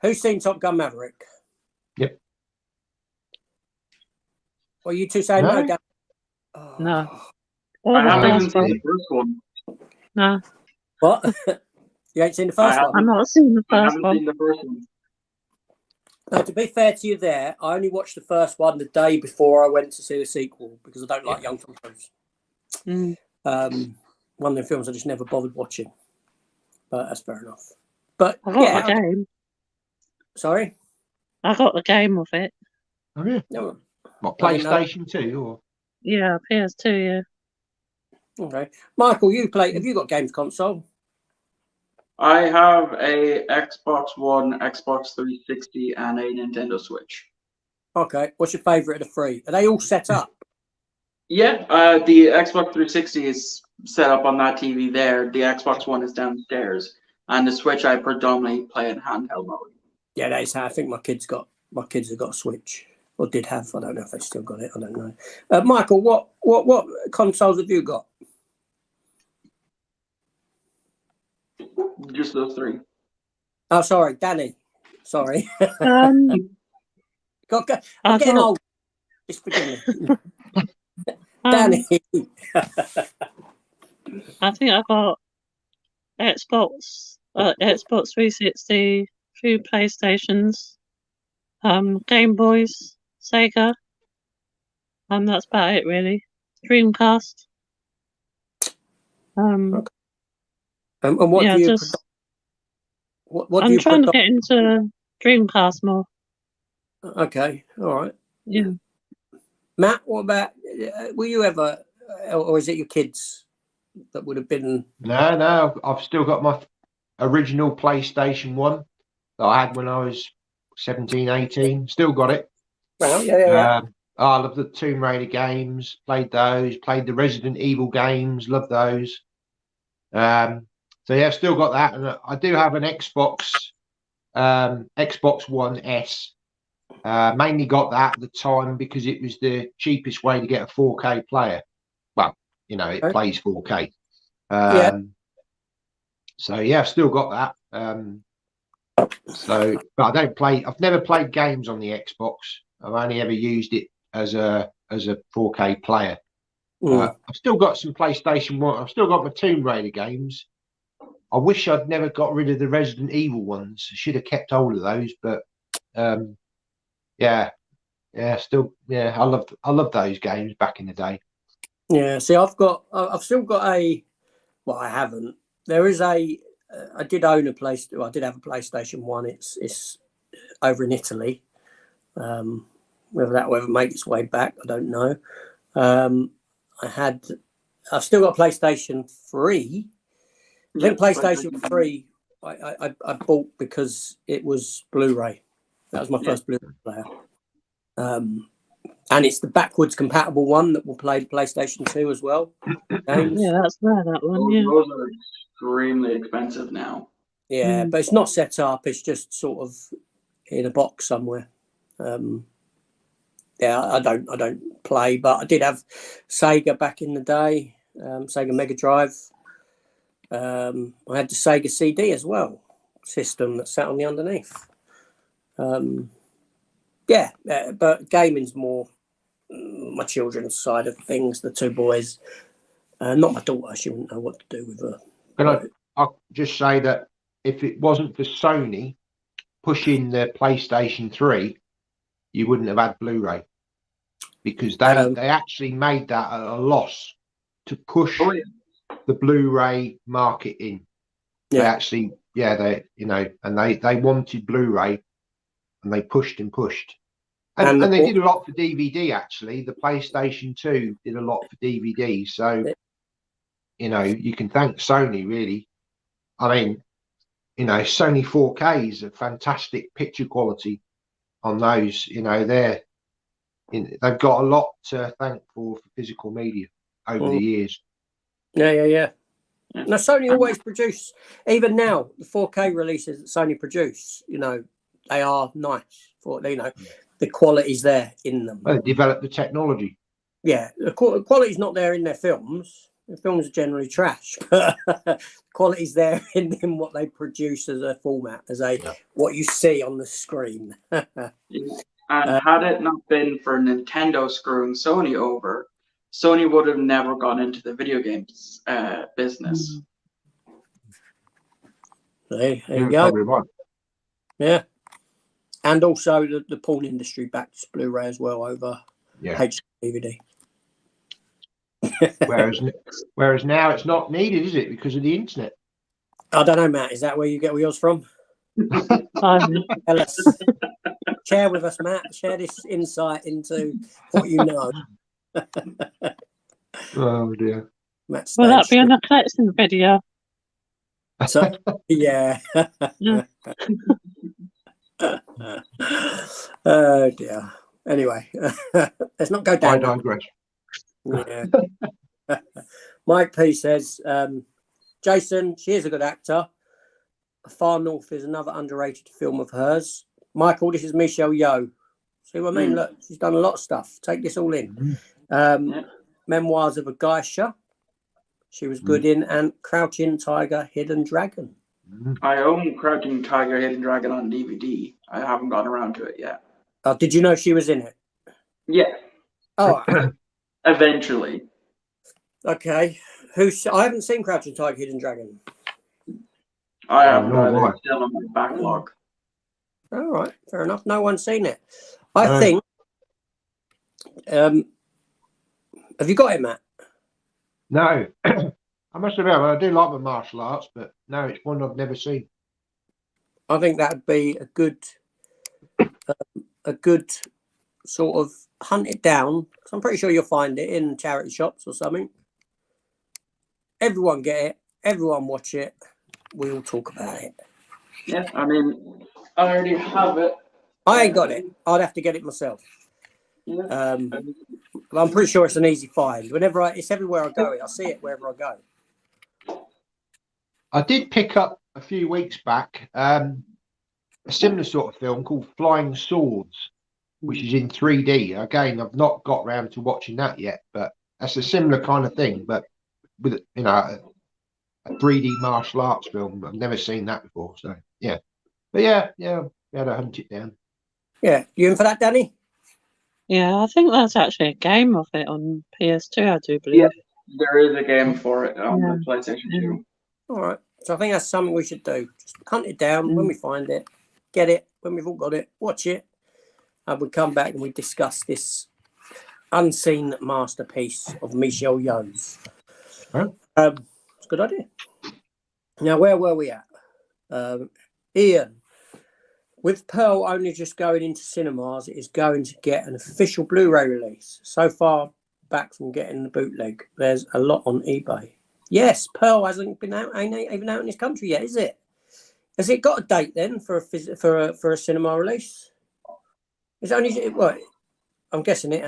Who's seen Top Gun Maverick? Yep. Well, you two saying no, Dan? No. No. I haven't even first seen one. the first one. No, What? You ain't seen the first one? I've not seen the I first haven't one. seen the first one. Now, to be fair to you there, I only watched the first one the day before I went to see the sequel because I don't like young Tom Cruise. One of the films I just never bothered watching. But that's fair enough. But I got the game. Sorry? I got the game of it. Oh, yeah. No. What, I didn't know. PlayStation 2 or? Yeah, PS2, yeah. Okay. Michael, have you got games console? I have a Xbox One, Xbox 360, and a Nintendo Switch. Okay. What's your favourite of the three? Are they all set up? Yeah, the Xbox 360 is set up on that TV there. The Xbox One is downstairs, and the Switch I predominantly play in handheld mode. Yeah, that is how I think my kids have got a Switch, or did have. I don't know if they still got it. I don't know. Michael, what consoles have you got? Just those three. Oh, sorry, Danny. Sorry. Um, I'm getting old. Just forgive me. Danny. I think I got Xbox 360, 2 PlayStations, Game Boys, Sega, and that's about it really. Dreamcast. Okay. And what yeah, do you? just What do I'm you? trying to get into Dreamcast more. Okay, all right. Yeah. Matt, what about? Were you ever, or is it your kids that would have been? No, I've still got my original PlayStation 1 that I had when I was 17, 18. Still got it. Well, yeah. I love the Tomb Raider games. Played those. Played the Resident Evil games. Love those. So yeah, I've still got that, and I do have an Xbox One S. Mainly got that at the time because it was the cheapest way to get a 4K player. Well, you know, it plays 4K. So yeah, I've still got that. So, but I don't play. I've never played games on the Xbox. I've only ever used it as a 4K player. I've still got some PlayStation 1. I've still got my Tomb Raider games. I wish I'd never got rid of the Resident Evil ones. I should have kept hold of those, but yeah, still, yeah, I love those games back in the day. Yeah, see, I've still got a. Well, I haven't. There is a. I did own a place. Well, I did have a PlayStation 1. It's over in Italy. Whether that will ever make its way back, I don't know. I've still got a PlayStation 3. I think PlayStation 3 I bought because it was Blu-ray. That was my first Blu-ray player. And it's the backwards compatible one that will play PlayStation 2 as well. Games. Yeah, that's there, that one. Yeah. Those are extremely expensive now. Yeah, but it's not set up. It's just sort of in a box somewhere. Yeah, I don't play, but I did have Sega back in the day. Sega Mega Drive. I had the Sega CD as well, system that sat on the underneath. But gaming's more my children's side of things. The two boys, not my daughter. She wouldn't know what to do with her. Can I'll just say that if it wasn't for Sony pushing the PlayStation 3, you wouldn't have had Blu-ray, because they actually made that at a loss to push the Blu-ray market in. They actually, they wanted Blu-ray, and they pushed and pushed. And they did a lot for DVD, actually. The PlayStation 2 did a lot for DVD. So, you know, you can thank Sony, really. I mean, you know, Sony 4K is a fantastic picture quality on those. You know, they've got a lot to thank for physical media over the years. Yeah. Now, Sony always produce, even now, the 4K releases that Sony produce, you know, they are nice. The quality's there in them. Well, they develop the technology. Yeah, the quality's not there in their films. The films are generally trash. The quality's there in what they produce as a format, what you see on the screen. And had it not been for Nintendo screwing Sony over, Sony would have never gone into the video games business. There you go. Right. Yeah. And also the porn industry backs Blu-ray as well over HD DVD. whereas now it's not needed, is it, because of the internet? I don't know, Matt. Is that where you get yours from? Tell us. Share with us, Matt. Share this insight into what you know. Oh dear. Matt's Will that be on the collection video? So, yeah. Oh dear. Anyway, let's not go down. I digress. Yeah. Mike P says, Jason, she is a good actor. Far North is another underrated film of hers. Michael, this is Michelle Yeoh. See what I mean? Look, she's done a lot of stuff. Take this all in. Memoirs of a Geisha. She was good in, and Crouching Tiger, Hidden Dragon. I own Crouching Tiger, Hidden Dragon on DVD. I haven't gotten around to it yet. Did you know she was in it? Yeah. Oh, eventually. Okay. I haven't seen Crouching Tiger, Hidden Dragon. I haven't. It's still on my backlog. All right, fair enough. No one's seen it. I think. Have you got it, Matt? No. I must admit, I do like my martial arts, but no, it's one I've never seen. I think that'd be a good sort of hunt it down. Because I'm pretty sure you'll find it in charity shops or something. Everyone get it. Everyone watch it. We'll talk about it. Yeah, I mean, I already have it. I ain't got it. I'd have to get it myself. Yeah. But I'm pretty sure it's an easy find. It's everywhere I go. I see it wherever I go. I did pick up a few weeks back a similar sort of film called Flying Swords, which is in 3D. Again, I've not got round to watching that yet, but that's a similar kind of thing, but with a 3D martial arts film. I've never seen that before, so yeah. But yeah, we had to hunt it down. Yeah, you in for that, Danny? Yeah, I think there's actually a game of it on PS2, I do believe. Yeah, there is a game for it on the PlayStation 2. All right. So I think that's something we should do. Just hunt it down when we find it, get it when we've all got it, watch it, and we come back and we discuss this unseen masterpiece of Michel Yeoh's. Huh? It's a good idea. Now, where were we at? Ian, with Pearl only just going into cinemas, it is going to get an official Blu-ray release. So far back from getting the bootleg, there's a lot on eBay. Yes, Pearl hasn't been out, ain't even out in this country yet, is it? Has it got a date then for a cinema release? It's only well, I'm guessing it.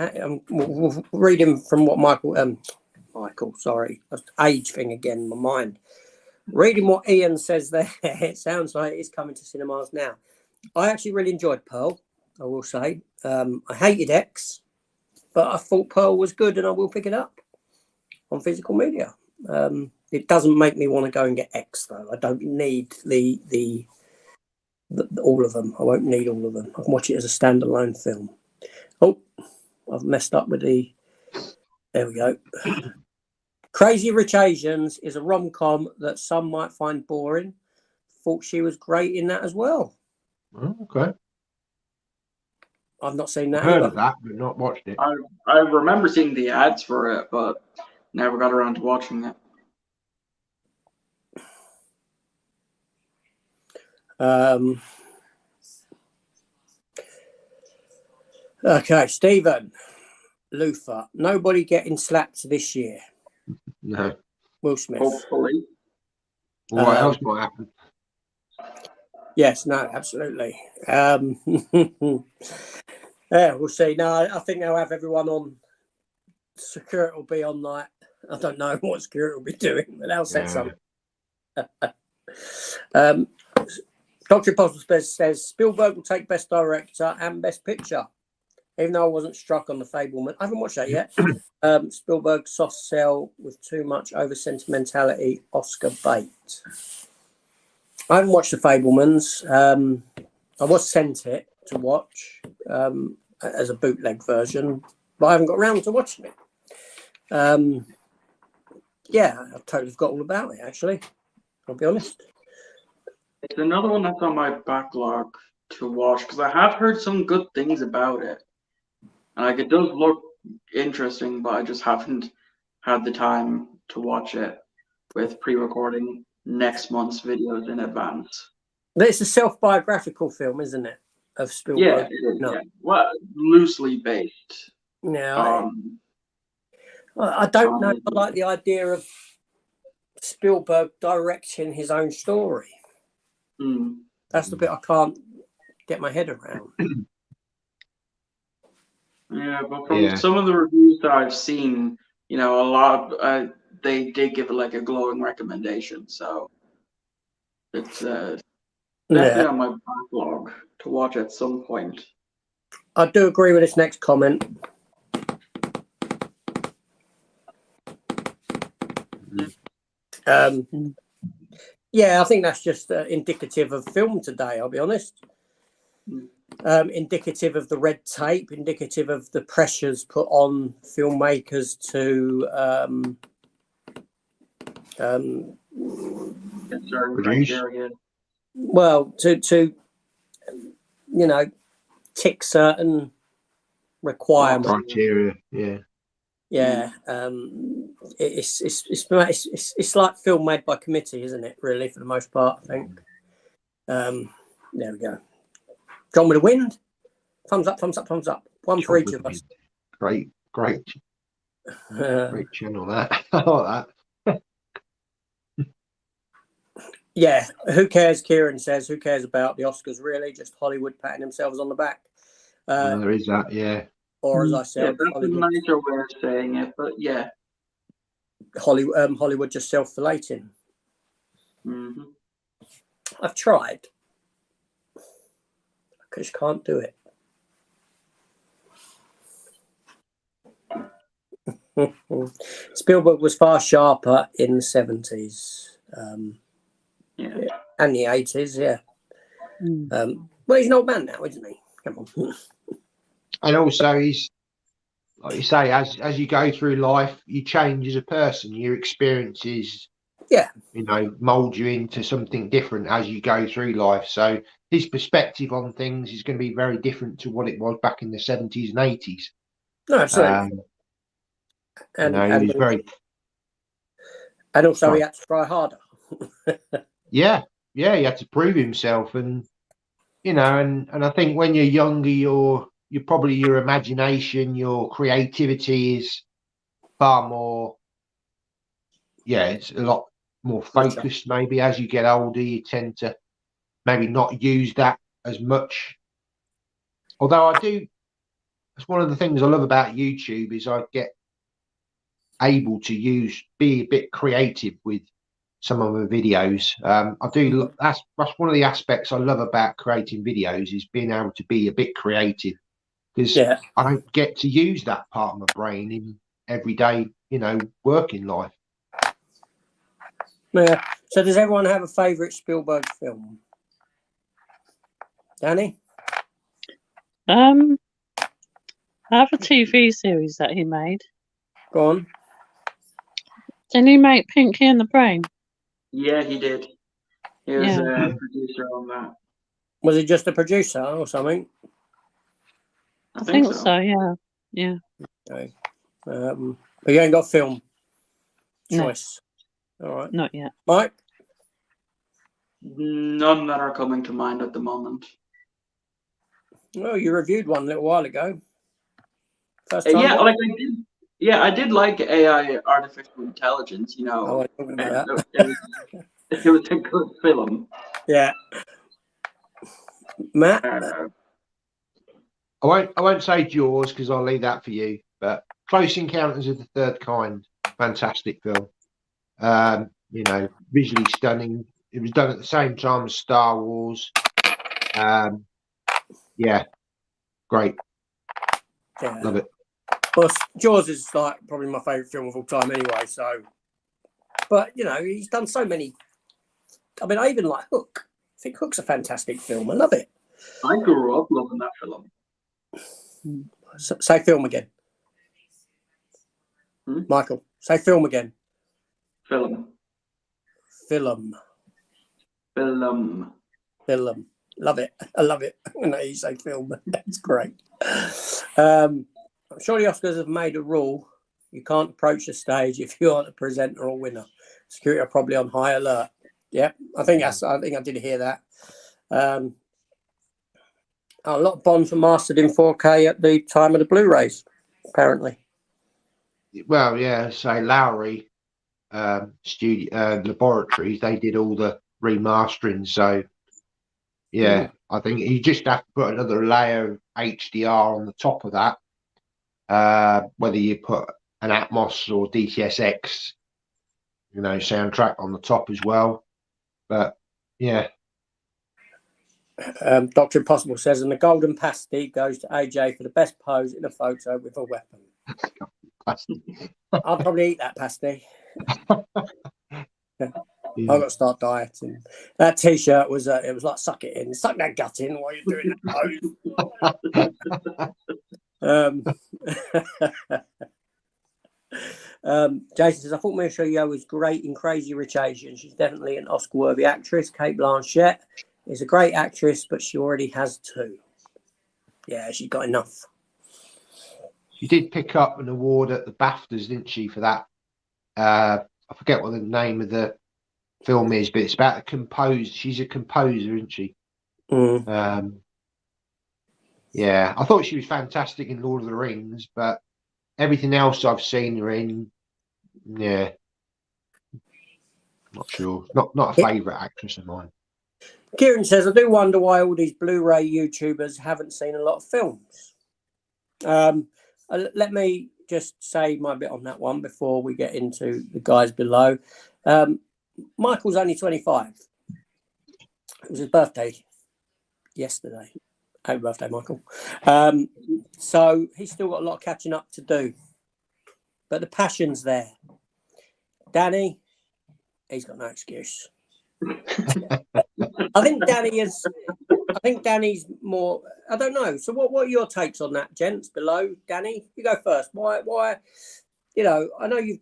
We'll read him from what Michael, sorry, that's age thing again in my mind. Reading what Ian says there, it sounds like it's coming to cinemas now. I actually really enjoyed Pearl, I will say. I hated X, but I thought Pearl was good and I will pick it up on physical media. It doesn't make me want to go and get X, though. I don't need the all of them. I won't need all of them. I can watch it as a standalone film. Oh, I've messed up with the... There we go. Crazy Rich Asians is a rom-com that some might find boring. Thought she was great in that as well. Oh, okay. I've not seen that. Heard either. of that, but not watched it. I remember seeing the ads for it, but never got around to watching it. Okay, Stephen Luther. Nobody getting slapped this year. No. Will Smith. Hopefully. Well, what else might happen? Yes, no, absolutely. Yeah, we'll see. No, I think they'll have everyone on. Security will be on, like, I don't know what security will be doing, but they'll set something. Dr. Impossible says Spielberg will take Best Director and Best Picture. Even though I wasn't struck on The Fableman. I haven't watched that yet. Spielberg soft sell with too much over sentimentality, Oscar bait. I haven't watched The Fablemans. I was sent it to watch as a bootleg version, but I haven't got around to watching it. Yeah, I've totally forgot all about it, actually. I'll be honest. It's another one that's on my backlog to watch because I have heard some good things about it. Like, it does look interesting, but I just haven't had the time to watch it with pre-recording next month's videos in advance. It's a self-biographical film, isn't it? Of Spielberg. Yeah, it is. No. Yeah. Well, loosely based. No, I don't know. I like the idea of Spielberg directing his own story. That's the bit I can't get my head around. Yeah, but from some of the reviews that I've seen, you know, a lot of, they did give it like a glowing recommendation. So it's definitely on my backlog to watch at some point. I do agree with this next comment. Yeah, I think that's just indicative of film today, I'll be honest. Indicative of the red tape, indicative of the pressures put on filmmakers to well, to you know, tick certain requirements. Criteria, yeah. It's like film made by committee, isn't it? Really, for the most part, I think. There we go. Gone with the Wind. Thumbs up, thumbs up, thumbs up. One for each of us. Great channel that. I like that. Yeah, who cares? Kieran says, who cares about the Oscars, really? Just Hollywood patting themselves on the back. There is that, yeah. Or as I said, that's a nicer way of saying it, but yeah. Hollywood just self-flating. Mm-hmm. I've tried. I just can't do it. Spielberg was far sharper in the 70s and the 80s, yeah. Well, he's an old man now, isn't he? Come on. And also, he's, like you say, as you go through life, you change as a person. Your experiences, mold you into something different as you go through life. So his perspective on things is going to be very different to what it was back in the 70s and 80s. No, absolutely. He was very... And also he had to try harder. He had to prove himself. And, and I think when you're younger, you're probably, your imagination, your creativity is far more, it's a lot more focused. Maybe as you get older, you tend to maybe not use that as much. Although that's one of the things I love about YouTube, is I get able to be a bit creative with some of the videos. I do. That's one of the aspects I love about creating videos, is being able to be a bit creative, because I don't get to use that part of my brain in everyday, working life. Yeah. So does everyone have a favourite Spielberg film? Danny? I have a TV series that he made. Go on. Didn't he make Pinky and the Brain? Yeah, he did. He was a producer on that. Was he just a producer or something? I think so. Yeah. Okay. But you ain't got film choice. No. All right. Not yet. Mike? None that are coming to mind at the moment. Oh, you reviewed one a little while ago. First time. Yeah, like I did. Yeah, I did like AI, artificial intelligence. Oh, I'm talking about that. It was a good film. Yeah. Matt? I won't say Jaws, because I'll leave that for you. But Close Encounters of the Third Kind, fantastic film. Visually stunning. It was done at the same time as Star Wars. Great. Yeah. Love it. Well, Jaws is like probably my favourite film of all time anyway, so. But, he's done so many. I mean, I even like Hook. I think Hook's a fantastic film. I love it. I grew up loving that film. Say film again. Michael, say film again. Film. Love it. I love it when you say film. It's great. I'm sure the Oscars have made a rule. You can't approach the stage if you aren't a presenter or winner. Security are probably on high alert. Yeah, I think I did hear that. A lot of Bonds were mastered in 4K at the time of the Blu-rays, apparently. Well, yeah, say Lowry Laboratories, they did all the remastering. So, I think you just have to put another layer of HDR on the top of that. Whether you put an Atmos or DTSX, soundtrack on the top as well. But yeah. Dr. Impossible says, and the golden pasty goes to AJ for the best pose in a photo with a weapon. I'll probably eat that pasty. I've got to start dieting. That T-shirt was it was like suck it in, suck that gut in while you're doing that pose. Jason says, I thought Michelle Yeoh was great in Crazy Rich Asians. She's definitely an Oscar-worthy actress. Kate Blanchett is a great actress, but she already has 2. Yeah, she's got enough. She did pick up an award at the BAFTAs, didn't she, for that? I forget what the name of the film is, but it's about a composer. She's a composer, isn't she? I thought she was fantastic in Lord of the Rings, but everything else I've seen her in, not sure. Not a favourite actress of mine. Kieran says, I do wonder why all these Blu-ray YouTubers haven't seen a lot of films. Let me just say my bit on that one before we get into the guys below. Michael's only 25. It was his birthday yesterday. Happy birthday, Michael. So he's still got a lot of catching up to do. But the passion's there. Danny, he's got no excuse. I think Danny's more. I don't know. So what are your takes on that, gents? Below, Danny, you go first. Why? You know, I know you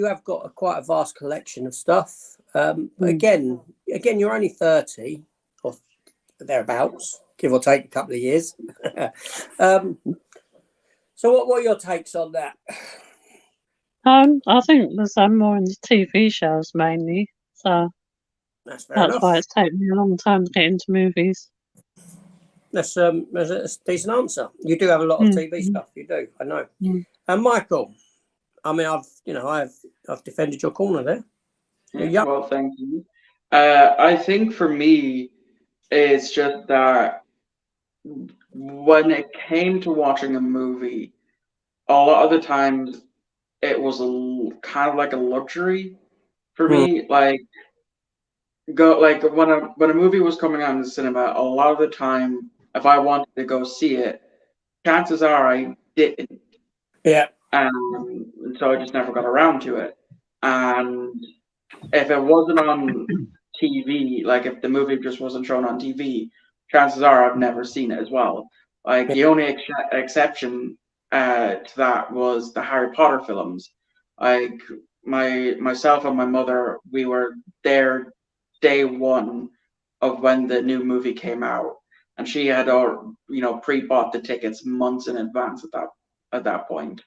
have got quite a vast collection of stuff. But again, you're only 30 or thereabouts, give or take a couple of years. So what are your takes on that? I think there's more in the TV shows mainly, so That's why it's taken me a long time to get into movies. That's a decent answer. You do have a lot of TV stuff. You do, I know. And Michael, I mean, I've defended your corner there. Yeah, well, thank you. I think for me, it's just that when it came to watching a movie, a lot of the times it was kind of like a luxury for me. Like when a movie was coming out in the cinema, a lot of the time, if I wanted to go see it, chances are I didn't. Yeah. So I just never got around to it. And if it wasn't on TV, like if the movie just wasn't shown on TV, chances are I've never seen it as well. Like the only exception to that was the Harry Potter films. Like myself and my mother, we were there day one of when the new movie came out, and she had pre-bought the tickets months in advance at that point.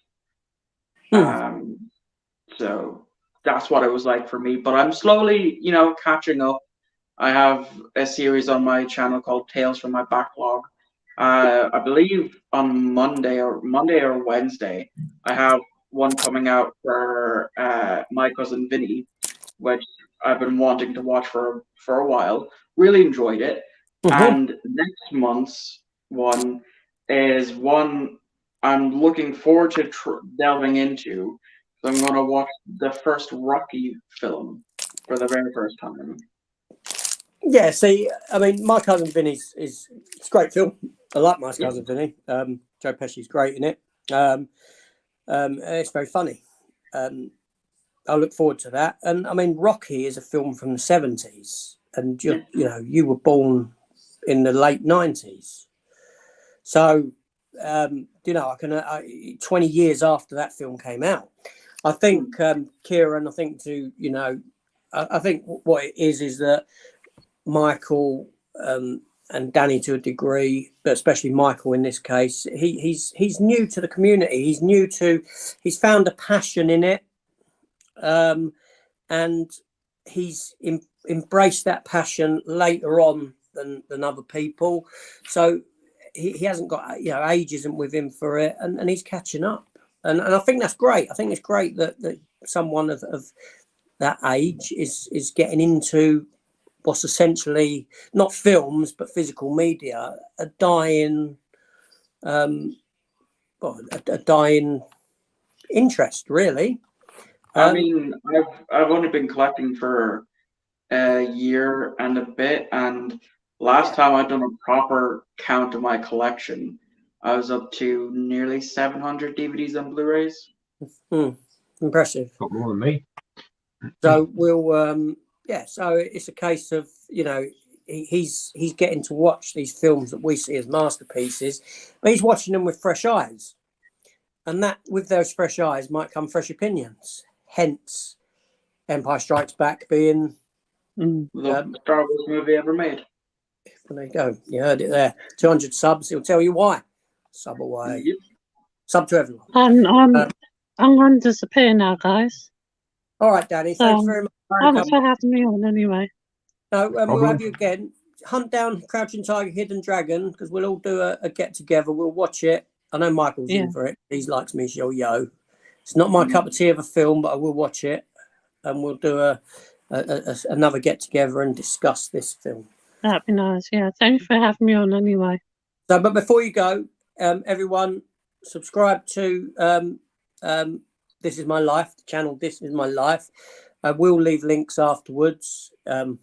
So that's what it was like for me. But I'm slowly, catching up. I have a series on my channel called Tales from My Backlog. I believe on Monday or Wednesday, I have one coming out for My Cousin Vinny, which I've been wanting to watch for a while. Really enjoyed it. And next month's one is one I'm looking forward to delving into. So I'm going to watch the first Rocky film for the very first time. Yeah, see, I mean, My Cousin Vinny's it's a great film. I like My Cousin Vinny. Joe Pesci's great in it. It's very funny. I look forward to that. And I mean, Rocky is a film from the 70s, and you were born in the late 90s. So, I can 20 years after that film came out, I think Kieran, I think what it is that Michael and Danny to a degree, but especially Michael in this case, he's new to the community. He's found a passion in it, and he's embraced that passion later on than other people. So he hasn't got ageism with him for it, and he's catching up. And I think that's great. I think it's great that someone of that age is getting into what's essentially not films but physical media, a dying interest, really. I mean, I've only been collecting for a year and a bit, and last time I'd done a proper count of my collection, I was up to nearly 700 DVDs and Blu-rays. Impressive. Got more than me. So we'll so it's a case of he's getting to watch these films that we see as masterpieces, but he's watching them with fresh eyes, and that with those fresh eyes might come fresh opinions. Hence, Empire Strikes Back being the Star Wars movie ever made. There you go. You heard it there. 200 subs. He'll tell you why. Sub away. Yep. Sub to everyone. I'm going to disappear now, guys. All right, Danny. Thanks very much. Thanks for having me on anyway. No, we'll have you again. Hunt down Crouching Tiger, Hidden Dragon, because we'll all do a get together. We'll watch it. I know Michael's in for it. He likes me, yo. It's not my cup of tea of a film, but I will watch it, and we'll do another get together and discuss this film. That'd be nice. Yeah, thanks for having me on anyway. So, but before you go, everyone, subscribe to This Is My Life, the channel This Is My Life. I will leave links afterwards in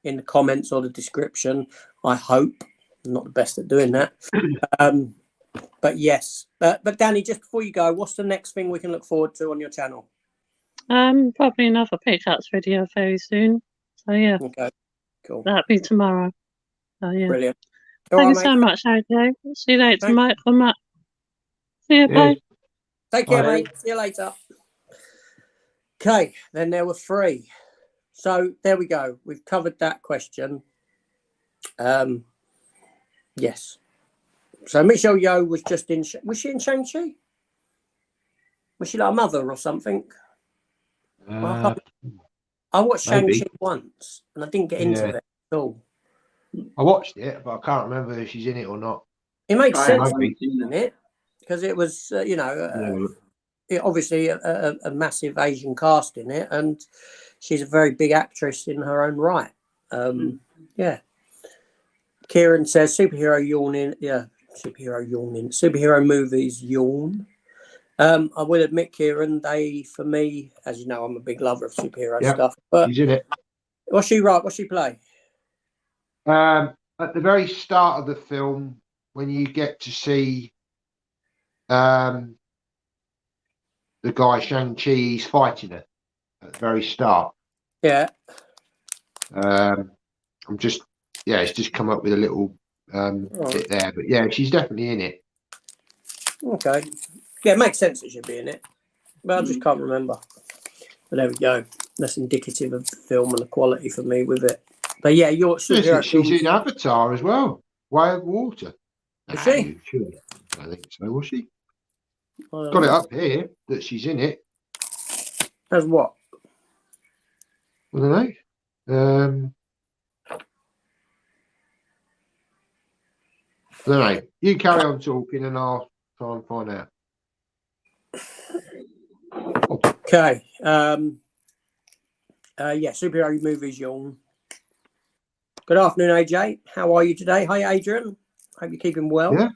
the comments or the description. I hope. I'm not the best at doing that. But yes. But Danny, just before you go, what's the next thing we can look forward to on your channel? Probably another pickups video very soon. So yeah, Okay, cool. that'll be tomorrow. So yeah. Brilliant. All Thank right, you so mate. much, AJ. See you later, Thanks. Mike. Come up. See you, bye. Take care, Bye. mate. See you later. Okay, then there were 3. So there we go. We've covered that question. Yes. So Michelle Yeoh was just in. Was she in Shang-Chi? Was she like a mother or something? I watched maybe. Shang-Chi once and I didn't get into it at all. I watched it, but I can't remember if she's in it or not. It makes I sense haven't seen in it because it was, obviously a massive Asian cast in it, and she's a very big actress in her own right. Yeah. Kieran says superhero yawning. Yeah, superhero yawning. Superhero movies yawn. I will admit, Kieran, for me, as you know, I'm a big lover of superhero stuff. But She's in it. what's she right? What's she play? At the very start of the film, when you get to see the guy Shang-Chi, he's fighting her at the very start. Yeah. It's just come up with a little bit there, but yeah, she's definitely in it. Okay. Yeah, it makes sense that she'd be in it, but I just can't remember. But there we go. That's indicative of the film and the quality for me with it. But yeah, your superhero She's films. in Avatar as well. Way of Water. Is she? Sure. I think so. Was she? Got it up here that she's in it. As what? I don't know. I don't know. You carry on talking and I'll try and find out. Okay. Yeah, superhero movies yawn. Good afternoon, AJ. How are you today? Hi, Adrian. Hope you're keeping well.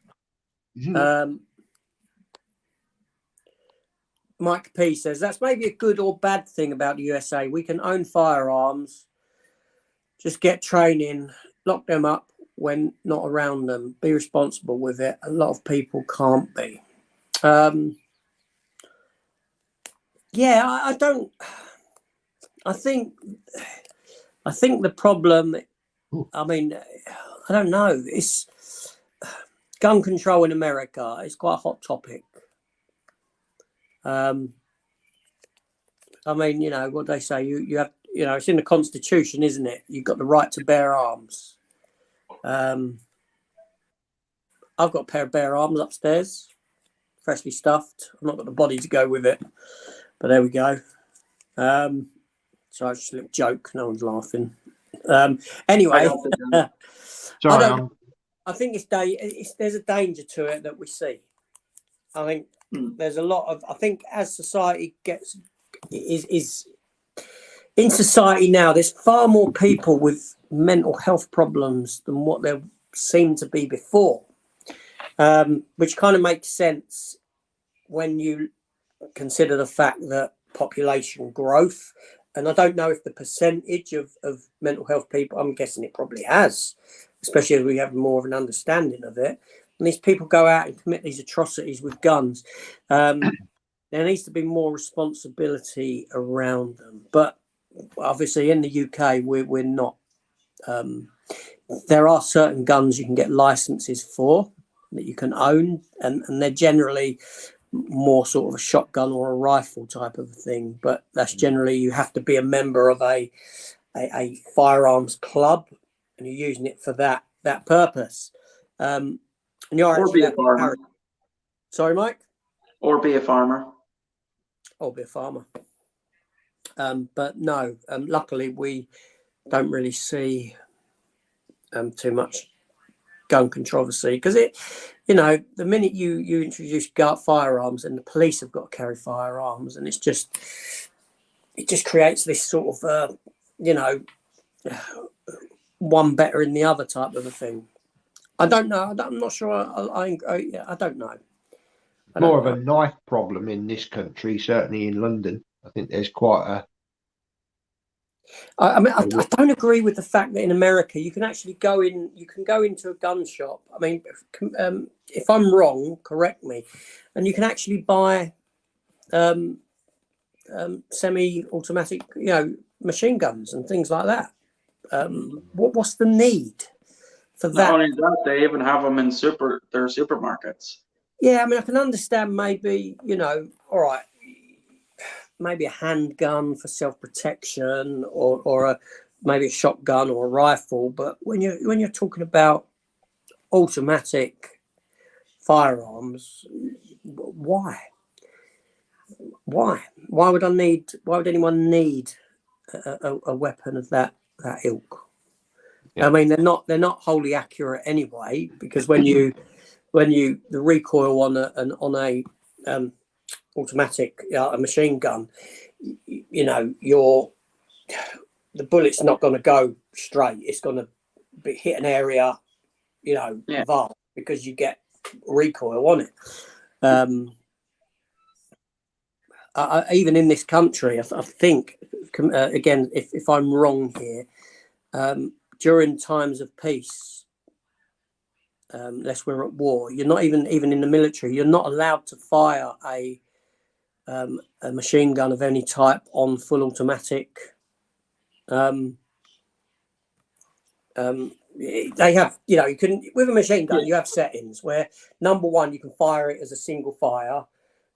Yeah. Mike P says that's maybe a good or bad thing about the USA. We can own firearms, just get training, lock them up when not around them, be responsible with it. A lot of people can't be. Yeah, I don't. I think the problem. I mean, I don't know. It's gun control in America. It's quite a hot topic. I mean, what they say. You have, it's in the Constitution, isn't it? You've got the right to bear arms. I've got a pair of bare arms upstairs, freshly stuffed. I've not got the body to go with it, but there we go. So it's just a little joke. No one's laughing. Anyway, Sorry, I think there's a danger to it that we see. I think there's a lot of. I think as society is in society now, there's far more people with mental health problems than what there seemed to be before, which kind of makes sense when you consider the fact that population growth. And I don't know if the percentage of mental health people, I'm guessing it probably has, especially as we have more of an understanding of it. And these people go out and commit these atrocities with guns. There needs to be more responsibility around them. But obviously in the UK, we're not. There are certain guns you can get licenses for that you can own, and they're generally more sort of a shotgun or a rifle type of thing, but that's generally you have to be a member of a firearms club and you're using it for that purpose. And you're or be a farmer. Sorry, Mike? Or be a farmer. Or be a farmer. But no, luckily we don't really see too much gun controversy because the minute you introduce firearms and the police have got to carry firearms, and it just creates this sort of one better in the other type of a thing. I don't know. I'm not sure. I don't know. More of a knife problem in this country, certainly in London. I think there's quite I mean, I don't agree with the fact that in America you can actually go in. You can go into a gun shop. I mean, if I'm wrong, correct me. And you can actually buy semi-automatic, machine guns and things like that. What's the need for that? Not only that, they even have them in their supermarkets. Yeah, I mean, I can understand maybe, all right, maybe a handgun for self-protection or maybe a shotgun or a rifle. But when you're talking about automatic firearms, why? Why would anyone need a weapon of that ilk? Yeah. I mean, they're not wholly accurate anyway, because when the recoil on a automatic a machine gun, the bullet's not going to go straight. It's going to hit an area, vast, because you get recoil on it. Even in this country, I think, again, if I'm wrong here, during times of peace, unless we're at war, you're not even in the military, you're not allowed to fire a machine gun of any type on full automatic. They have, you can, with a machine gun, you have settings where, number one, you can fire it as a single fire.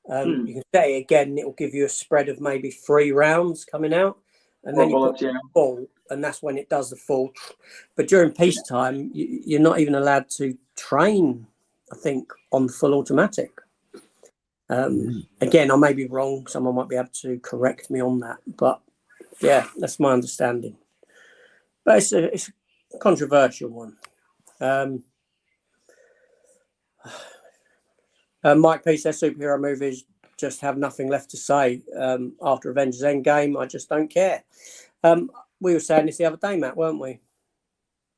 You can set it again, and it will give you a spread of maybe 3 rounds coming out, and then you put the full, and that's when it does the full. But during peacetime, you're not even allowed to train, I think, on full automatic. Again, I may be wrong. Someone might be able to correct me on that, but yeah, that's my understanding. But it's a controversial one. Mike P says superhero movies just have nothing left to say after Avengers Endgame. I just don't care. We were saying this the other day, Matt, weren't we?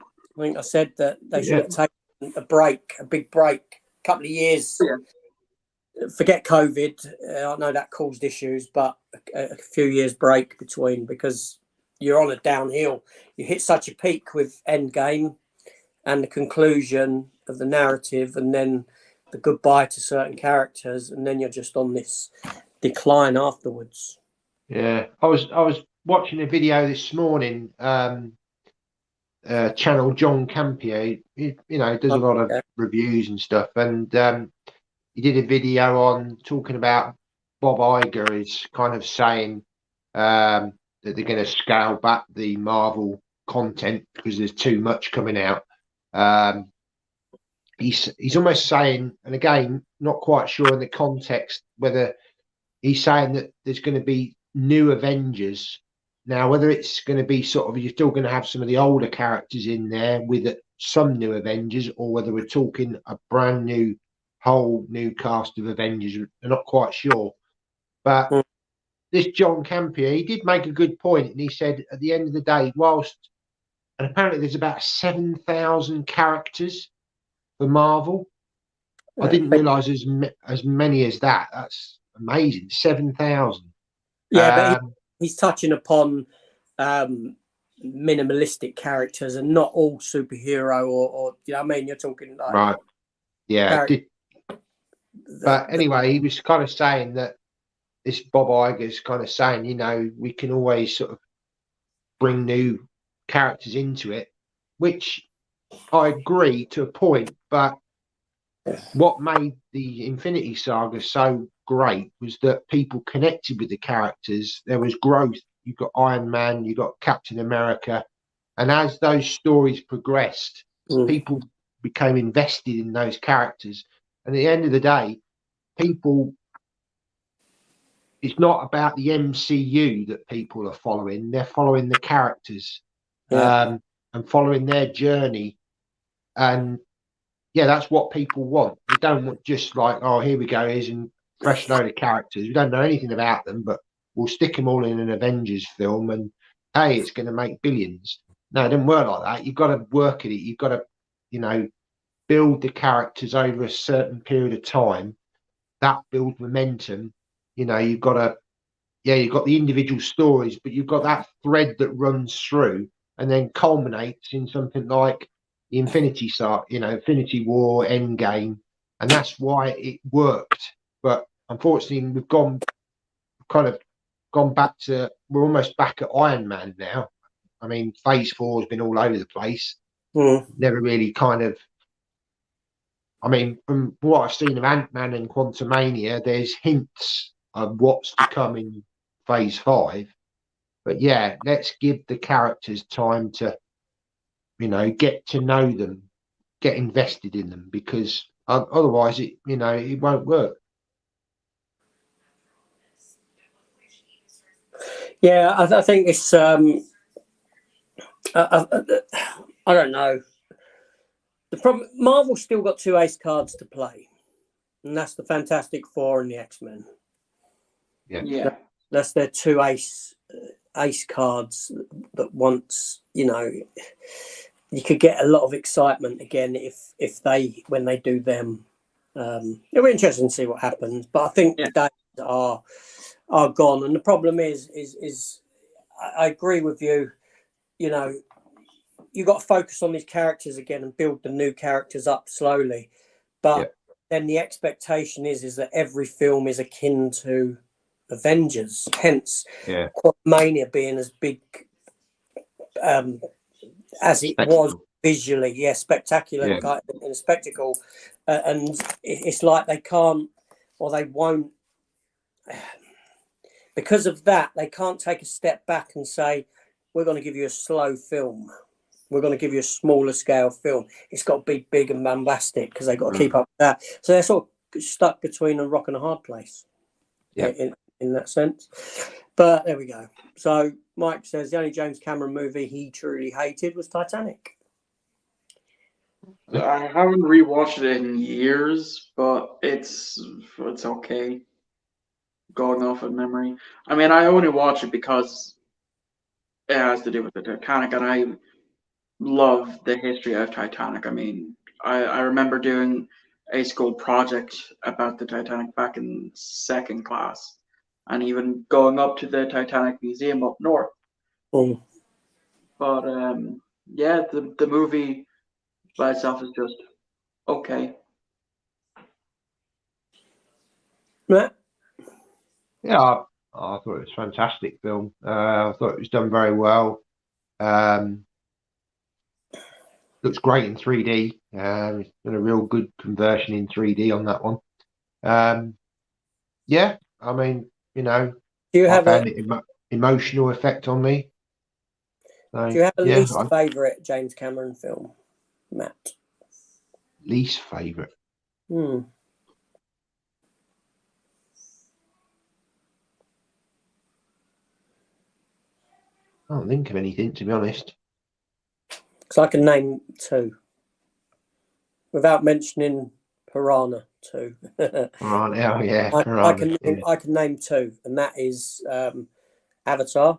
I think I said that they should have taken a big break, a couple of years. Yeah. Forget COVID. I know that caused issues, but a few years break between, because you're on a downhill. You hit such a peak with Endgame and the conclusion of the narrative, and then the goodbye to certain characters, and then you're just on this decline afterwards. Yeah, I was watching a video this morning. Channel John Campier, he does a lot of reviews and stuff, and he did a video on talking about Bob Iger is kind of saying that they're going to scale back the Marvel content because there's too much coming out. He's almost saying, and again, not quite sure in the context whether he's saying that there's going to be new Avengers. Now, whether it's going to be sort of, you're still going to have some of the older characters in there with some new Avengers, or whether we're talking a brand new, whole new cast of Avengers. We're not quite sure. But this John Campier, he did make a good point, and he said at the end of the day, and apparently there's about 7,000 characters for Marvel. I didn't realise as many as that. That's amazing. 7,000. Yeah, but he's touching upon minimalistic characters and not all superhero or you know what I mean? You're talking like right. Yeah. But anyway, he was kind of saying that this Bob Iger's kind of saying, we can always sort of bring new characters into it, which I agree to a point, but what made the Infinity Saga so great was that people connected with the characters. There was growth. You've got Iron Man, you've got Captain America, and as those stories progressed, people became invested in those characters. And at the end of the day, it's not about the MCU that people are following. They're following the characters and following their journey. And yeah, that's what people want. They don't want just like, oh, here we go, here's a fresh load of characters. We don't know anything about them, but we'll stick them all in an Avengers film and, hey, it's going to make billions. No, it doesn't work like that. You've got to work at it. You've got to, build the characters over a certain period of time. That builds momentum. You've got to yeah, you've got the individual stories, but you've got that thread that runs through and then culminates in something like the Infinity Infinity War, Endgame, and that's why it worked. But unfortunately, we've gone back to, we're almost back at Iron Man now. I mean, Phase 4 has been all over the place. Never really I mean, from what I've seen of Ant-Man and Quantumania, there's hints of what's to come in Phase 5. But yeah, let's give the characters time to, get to know them, get invested in them, because otherwise it won't work. Yeah, I think it's I don't know. The problem, Marvel's still got 2 ace cards to play, and that's the Fantastic Four and the X-Men. Yeah. That's their 2 ace cards that once, you could get a lot of excitement again if they, when they do them. It'll be interesting to see what happens, but I think the days are gone, and the problem is I agree with you. You got to focus on these characters again and build the new characters up slowly, but then the expectation is that every film is akin to Avengers, hence Quantumania being as big as it was visually, spectacular in a spectacle, and it's like they can't, or they won't, because of that, they can't take a step back and say, we're going to give you a slow film. We're going to give you a smaller scale film. It's got to be big and bombastic because they've got to keep up with that. So they're sort of stuck between a rock and a hard place in that sense. But there we go. So Mike says the only James Cameron movie he truly hated was Titanic. I haven't rewatched it in years, but it's okay. Going off of memory. I mean, I only watch it because it has to do with the Titanic, and I love the history of Titanic. I mean, I remember doing a school project about the Titanic back in 2nd class, and even going up to the Titanic Museum up north. But yeah, the movie by itself is just okay. Matt? Yeah, I thought it was a fantastic film. I thought it was done very well. Looks great in 3D. It's been a real good conversion in 3D on that one. Yeah, I mean, do you have found it emotional effect on me. So, do you have a least favourite James Cameron film, Matt? Least favourite? I don't think of anything, to be honest. Because I can name 2 without mentioning Piranha 2. Piranha. I can name 2, and that is Avatar.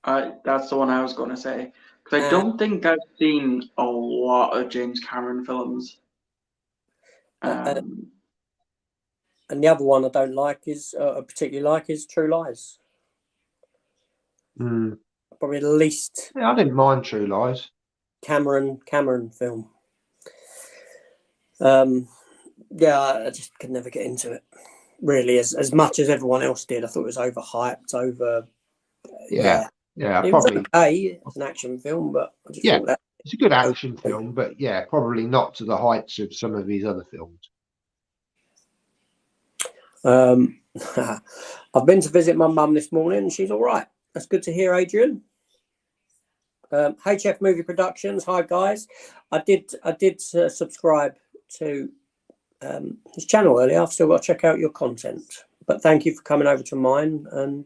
That's the one I was going to say, because I don't think I've seen a lot of James Cameron films. And the other one I don't like is particularly like is True Lies. Probably the least. Yeah, I didn't mind True Lies. Cameron film. I just could never get into it. Really, as much as everyone else did, I thought it was overhyped. Yeah, it probably. was okay. It's an action film, but I just thought that it's a good action film, but yeah, probably not to the heights of some of his other films. I've been to visit my mum this morning, and she's all right. That's good to hear, Adrian. HF Movie Productions. Hi guys, I did subscribe to his channel earlier. I've still got to check out your content, but thank you for coming over to mine. And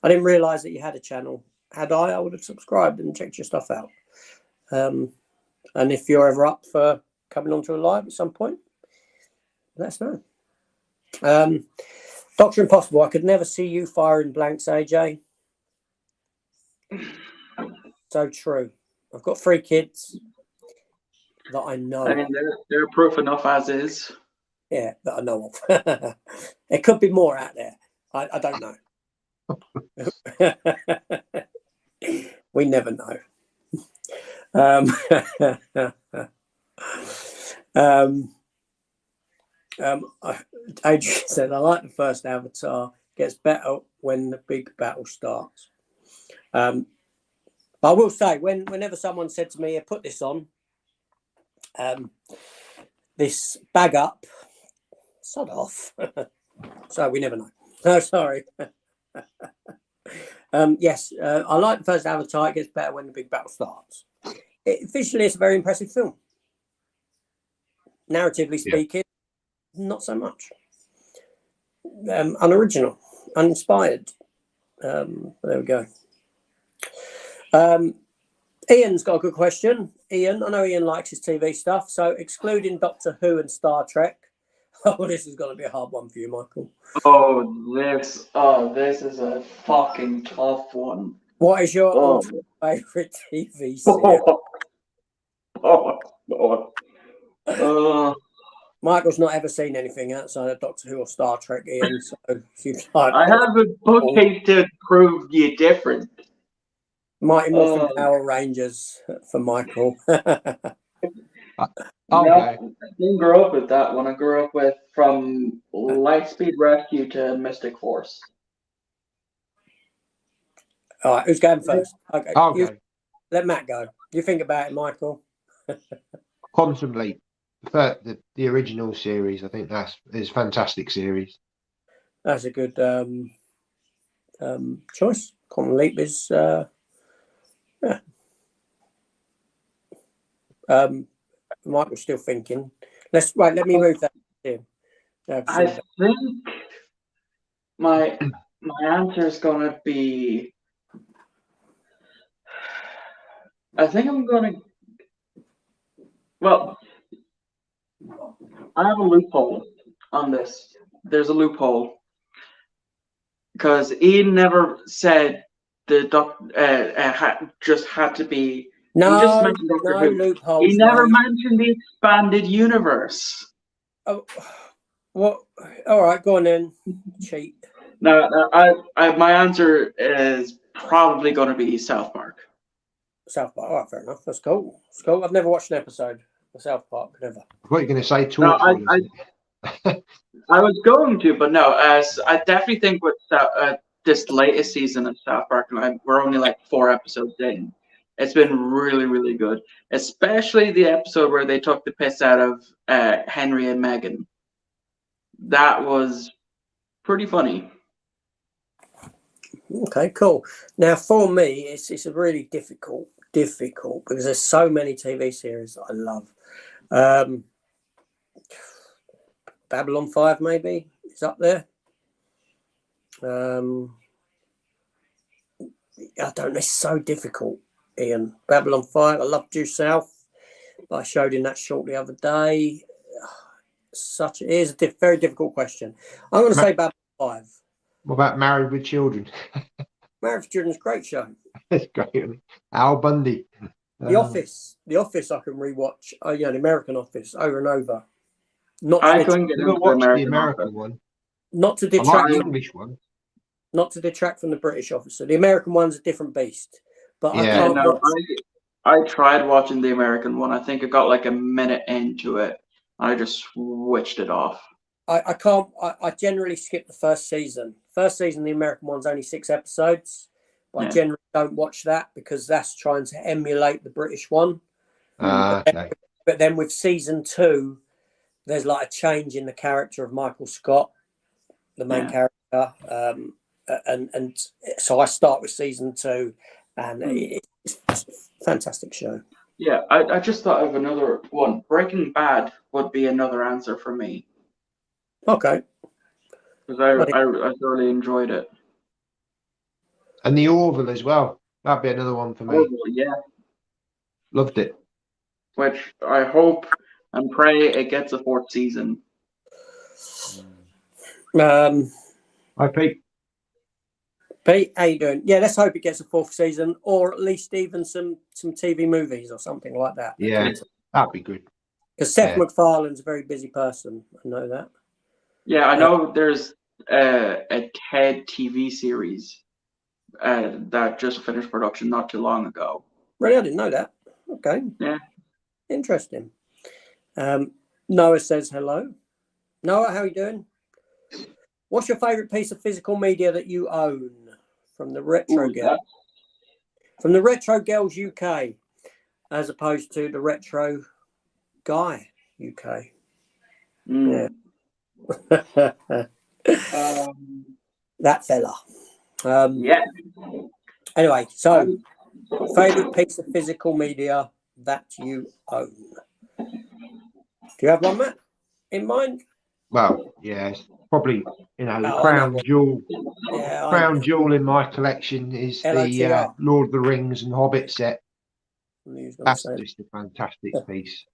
I didn't realise that you had a channel. Had I would have subscribed and checked your stuff out. And if you're ever up for coming onto a live at some point, let us know. Dr. Impossible, I could never see you firing blanks, AJ. So true. I've got 3 kids that I know. I mean, they're proof enough as is. Yeah, that I know of. There could be more out there. I don't know. We never know. Adrian said, I like the first Avatar. Gets better when the big battle starts. But I will say, whenever someone said to me, put this on, this bag up, sod off. So we never know. No, sorry. Yes, I like the first Avatar. It gets better when the big battle starts. Visually, it's a very impressive film. Narratively speaking, not so much. Unoriginal, uninspired. There we go. Ian's got a good question. Ian, I know Ian likes his TV stuff. So excluding Doctor Who and Star Trek, this is going to be a hard one for you, Michael. This is a fucking tough one. What is your favourite TV series? Michael's not ever seen anything outside of Doctor Who or Star Trek, Ian. So I have a booking to prove you different. Mighty Morphin Power Rangers for Michael. Okay. I didn't grow up with that one. I grew up with from Lightspeed Rescue to Mystic Force. All right, who's going first? Okay. Let Matt go. You think about it, Michael. Quantum Leap, the original series. I think is a fantastic series. That's a good choice. Quantum Leap is Michael's still thinking. Let me move that to him. I think my answer is gonna be. I think I'm gonna. Well, I have a loophole on this. There's a loophole because Ian never said the just had to be. No, he just mentioned Doctor Who. loopholes. He never mentioned the expanded universe. Oh, what? All right, go on then. Cheat. No, my answer is probably going to be South Park. South Park. All right, fair enough. That's cool. It's cool. I've never watched an episode of South Park. Never. What are you going to say? No, I was going to, but no. I definitely think with this latest season of South Park, and we're only like 4 episodes in. It's been really, really good, especially the episode where they took the piss out of Henry and Meghan. That was pretty funny. Okay, cool. Now, for me, it's a really difficult because there's so many TV series that I love. Babylon 5 maybe is up there. I don't know. It's so difficult, Ian. Babylon 5. I love Due South. I showed him that short the other day. It is a very difficult question. I'm going to say Babylon 5. What about Married with Children? Married with Children's a great show. It's great. Al Bundy. The Office I can rewatch. The American Office over and over. I couldn't get into the American one. Not to detract the English one. Not to detract from the British officer. The American one's a different beast. But I tried watching the American one. I think I got like a minute into it. I just switched it off. I can't. I generally skip the first season. First season, the American one's only 6 episodes. But I generally don't watch that because that's trying to emulate the British one. Okay. But then with season 2, there's like a change in the character of Michael Scott, the main character. And so I start with season 2, and it's a fantastic show. Yeah, I just thought of another one. Breaking Bad would be another answer for me. Okay. Because I thoroughly enjoyed it. And the Orville as well. That'd be another one for me. Orville, yeah. Loved it. Which I hope and pray it gets a 4th season. Hi, Pete. Pete, how you doing? Yeah, let's hope it gets a 4th season, or at least even some TV movies or something like that. Yeah, that'd be good. Because Seth Yeah. MacFarlane's a very busy person. I know that. Yeah, I know there's a TED TV series that just finished production not too long ago. Really, I didn't know that. Okay. Yeah. Interesting. Noah says hello. Noah, how are you doing? What's your favourite piece of physical media that you own? From the Retro Girl. From the Retro Girls UK, as opposed to the Retro Guy UK. Mm. Yeah. That fella. Yeah. Anyway, so favourite piece of physical media that you own? Do you have one, Matt, in mind? Well, yeah, it's probably, the Oh, crown jewel. Yeah, Crown jewel in my collection is the LOTR. Lord of the Rings and Hobbit set. That's Say. just a fantastic piece.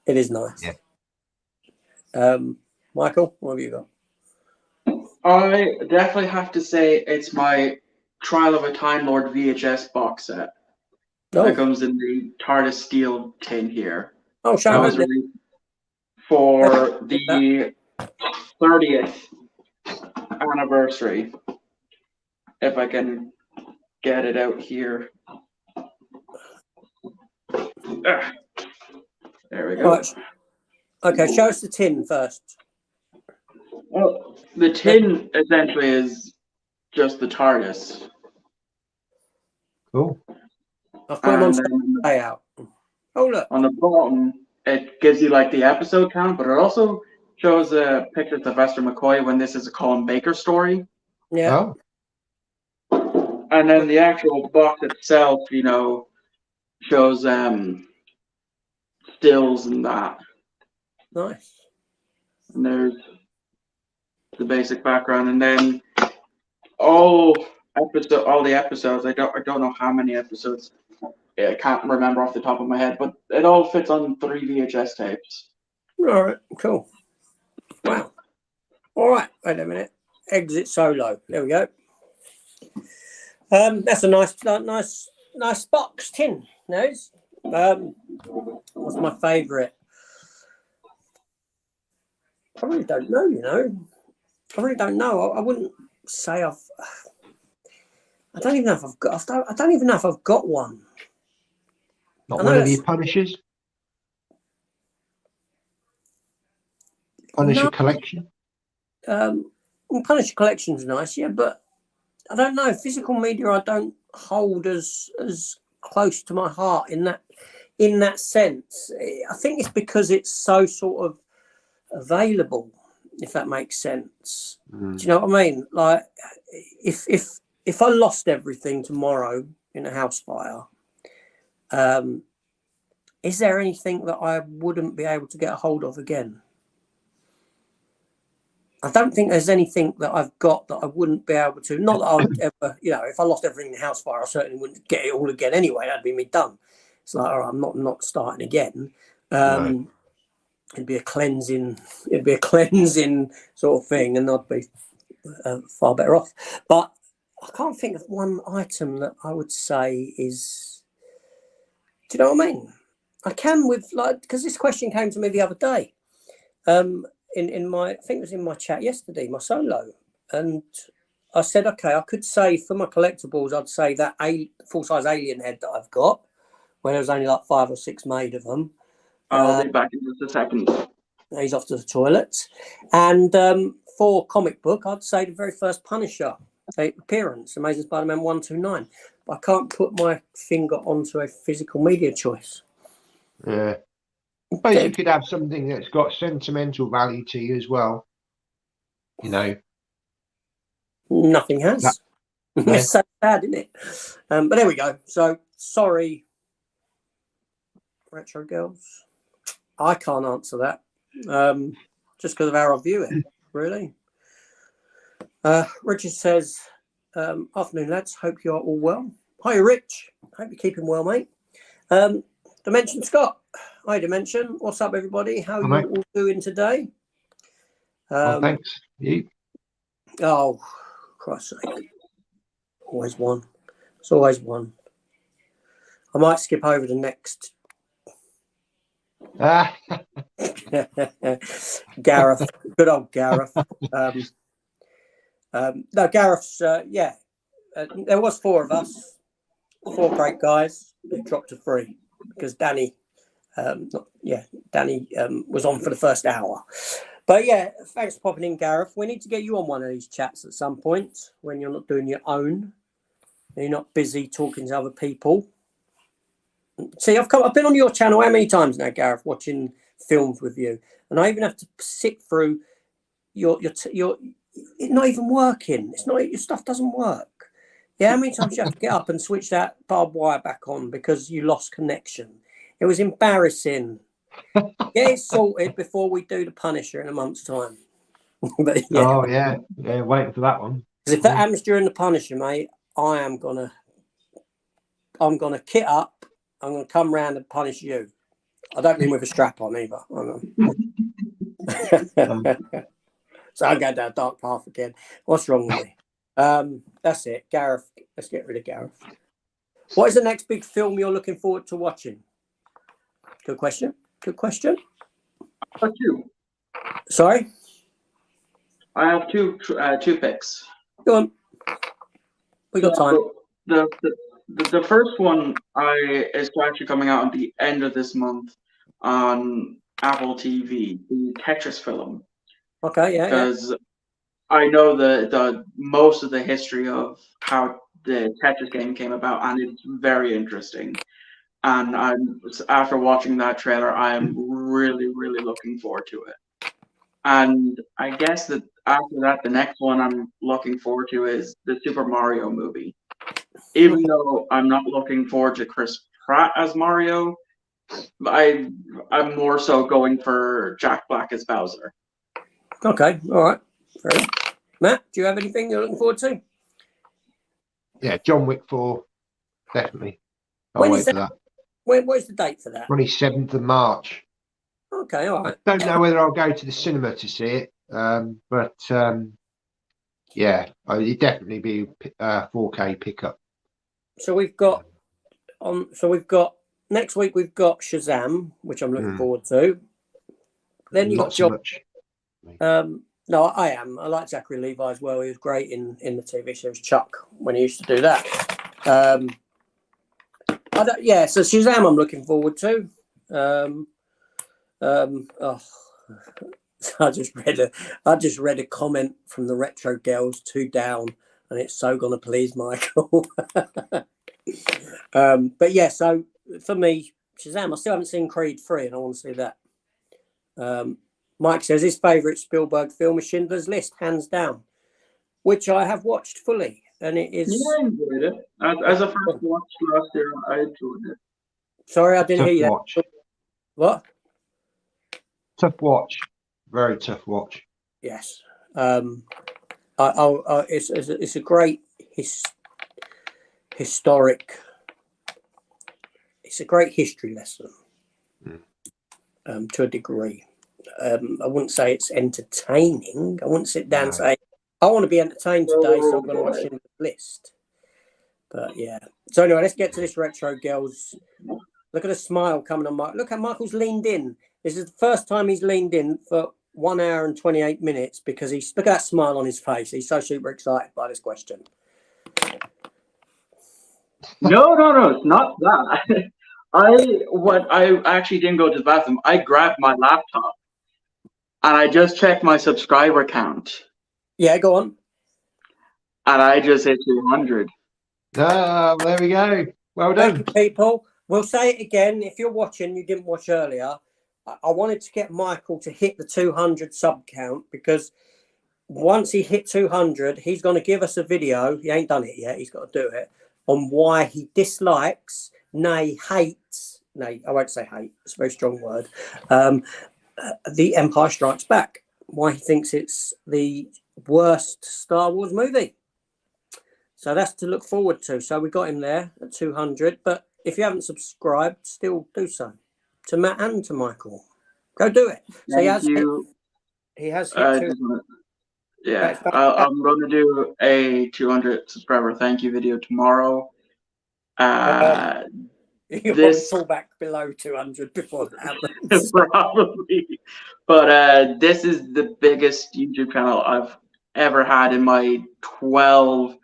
It is nice. Yeah. Michael, what have you got? I definitely have to say it's my Trial of a Time Lord VHS box set. That comes in the TARDIS steel tin here. Oh, that was released for the 30th anniversary. If I can get it out here. There we go. Right. Okay, show us the tin first. Well, the tin essentially is just the TARDIS. Cool. I've put them on layout. Oh, look. On the bottom, it gives you like the episode count, but it also shows a picture of Sylvester McCoy when this is a Colin Baker story. Yeah. Oh. And then the actual box itself, shows stills and that. Nice. And there's the basic background, and then all the episodes. I don't know how many episodes. I can't remember off the top of my head, but it all fits on 3 VHS tapes. All right, cool. Wow. All right, wait a minute. Exit solo. There we go. That's a nice box tin. Nice. What's my favourite? I really don't know. I really don't know. I wouldn't say I've. I don't even know if I've got. I don't even know if I've got one. Not one of your Punishers? Punisher collection? Punisher collection's nice, yeah, but I don't know. Physical media I don't hold as close to my heart in that sense. I think it's because it's so sort of available, if that makes sense. Do you know what I mean? Like if I lost everything tomorrow in a house fire, is there anything that I wouldn't be able to get a hold of again? I don't think there's anything that I've got that I wouldn't be able to. Not that I would ever, if I lost everything in the house fire, I certainly wouldn't get it all again anyway. That'd be me done. It's like, all right, I'm not starting again. No. It'd be a cleansing sort of thing, and I'd be far better off. But I can't think of one item that I would say is. Do you know what I mean? I can because this question came to me the other day. In my, I think it was in my chat yesterday, my solo, and I said, okay, I could say for my collectibles, I'd say that full-size alien head that I've got, where there's only like 5 or 6 made of them. I'll be back in just a second. He's off to the toilet. And for comic book, I'd say the very first Punisher appearance, Amazing Spider-Man 129. But I can't put my finger onto a physical media choice. Yeah. I suppose you could have something that's got sentimental value to you as well. Nothing has. It's so sad, isn't it? But there we go. So, sorry, Retro Girls. I can't answer that. Just because of how I view it, really. Richard says, afternoon, lads. Hope you're all well. Hi, Rich. Hope you're keeping well, mate. Dimension Scott. Hi, Dimension. What's up, everybody? How are you all doing today? Thanks. You? Oh, Christ's sake. Always one. It's always one. I might skip over the next Gareth, good old Gareth. No, Gareth's, there was 4 of us, 4 great guys. It dropped to 3 because Danny, Danny was on for the first hour. But yeah, thanks for popping in, Gareth. We need to get you on one of these chats at some point when you're not doing your own. You're not busy talking to other people. See, I've been on your channel how many times now, Gareth, watching films with you, and I even have to sit through your it's not even working. It's not, your stuff doesn't work. Yeah, how many times you have to get up and switch that barbed wire back on because you lost connection? It was embarrassing. Get it sorted before we do the Punisher in a month's time. But yeah. Oh yeah, waiting for that one. Because if that happens during the Punisher, mate, I'm gonna kit up. I'm gonna come round and punish you. I don't mean with a strap on either. So I'm going down a dark path again. What's wrong with me? That's it, Gareth. Let's get rid of Gareth. What is the next big film you're looking forward to watching? Good question. Good question. I have 2. Sorry? I have 2 picks. Go on. We got time. The first one is actually coming out at the end of this month on Apple TV, the Tetris film. Okay, yeah. Because I know the most of the history of how the Tetris game came about, and it's very interesting. And after watching that trailer, I am really, really looking forward to it. And I guess that after that, the next one I'm looking forward to is the Super Mario movie. Even though I'm not looking forward to Chris Pratt as Mario, I'm more so going for Jack Black as Bowser. Okay, all right. Fair enough. Matt, do you have anything you're looking forward to? Yeah, John Wick 4, definitely. I'll wait for that. What's the date for that? 27th of March. Okay, all right. I don't know whether I'll go to the cinema to see it, but yeah, it'd definitely be a 4K pickup. So we've got next week we've got Shazam, which I'm looking forward to. Then you got John. No, I am. I like Zachary Levi as well. He was great in the TV series Chuck when he used to do that. So Shazam I'm looking forward to. I just read a comment from the Retro Girls 2 down, and it's so gonna please Michael. But yeah, so for me, Shazam, I still haven't seen Creed 3 and I want to see that. Mike says his favourite Spielberg film is Schindler's List, hands down, which I have watched fully, and it is. Yeah, I enjoyed it. As a first watch last year, I enjoyed it. Sorry, I didn't hear you. Watch. What? Tough watch. Very tough watch. Yes. It's a great historic. It's a great history lesson, to a degree. I wouldn't say it's entertaining. I wouldn't sit down and say, I want to be entertained today, so I'm going to watch Schindler's List. But yeah. So anyway, let's get to this Retro Girls. Look at the smile coming on Mike. Look how Michael's leaned in. This is the first time he's leaned in for 1 hour and 28 minutes because look at that smile on his face. He's so super excited by this question. No, it's not that. I actually didn't go to the bathroom. I grabbed my laptop and I just checked my subscriber count. Yeah, go on. And I just hit 200. Ah, there we go. Well done. Thank you, people. We'll say it again. If you're watching, you didn't watch earlier, I wanted to get Michael to hit the 200 sub count because once he hit 200, he's going to give us a video. He ain't done it yet. He's got to do it on why he dislikes, nay, hates. Nay, I won't say hate. It's a very strong word. The Empire Strikes Back. Why he thinks it's the worst Star Wars movie. So that's to look forward to. So we got him there at 200. But if you haven't subscribed, still do so. To Matt and to Michael. Go do it. So he has hit 200. Yeah, I'm going to do a 200 subscriber thank you video tomorrow. You This- want to fall back below 200 before that happens. Probably. But this is the biggest YouTube channel I've ever had in my 12,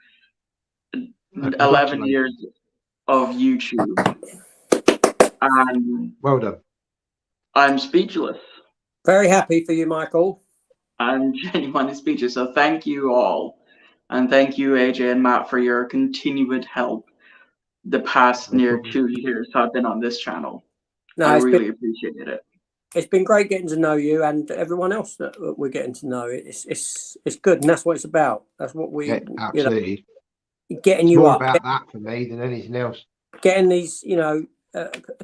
11 years of YouTube. And Well done. I'm speechless. Very happy for you, Michael. I'm genuinely speechless. So thank you all. And thank you, AJ and Matt, for your continued help the past near 2 years I've been on this channel. No, I really appreciated it. It's been great getting to know you and everyone else that we're getting to know. It's good, and that's what it's about. That's what we, Yeah, absolutely. Getting It's you more up, about that for me than anything else. getting these,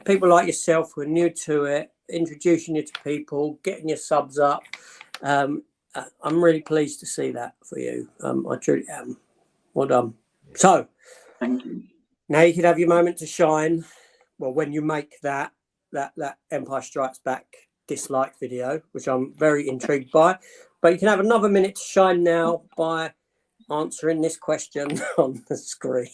people like yourself who are new to it, introducing you to people, getting your subs up. I'm really pleased to see that for you. I truly am. Well done. So, Thank you. now you can have your moment to shine. Well, when you make that Empire Strikes Back dislike video, which I'm very intrigued by, but you can have another minute to shine now by answering this question on the screen.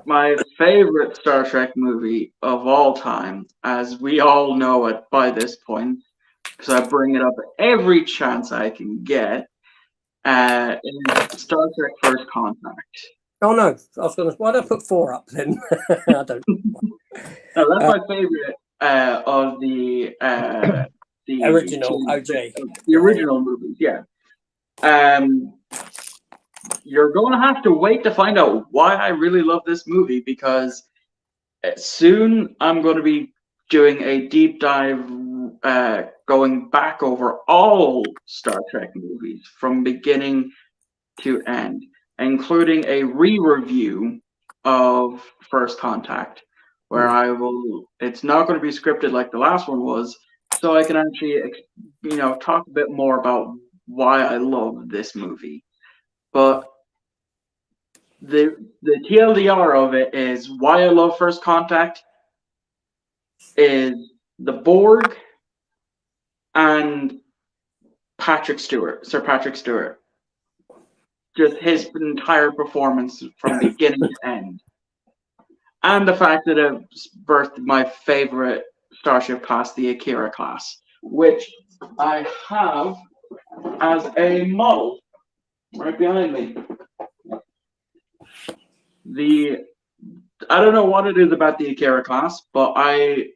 My favorite Star Trek movie of all time, as we all know it by this point, because I bring it up every chance I can get, is Star Trek First Contact. Oh no, I was going to. Why don't I put 4 up then? I don't. No, that's my favorite of the Original OG. the original movies. Yeah. You're going to have to wait to find out why I really love this movie, because soon I'm going to be doing a deep dive, going back over all Star Trek movies from beginning to end, including a re-review of First Contact, where I will. It's not going to be scripted like the last one was, so I can actually, talk a bit more about why I love this movie. But the TLDR of it is why I love First Contact is the Borg and Sir Patrick Stewart. Just his entire performance from beginning to end. And the fact that it birthed my favorite starship class, the Akira class, which I have as a model right behind me. I don't know what it is about the Akira class, but I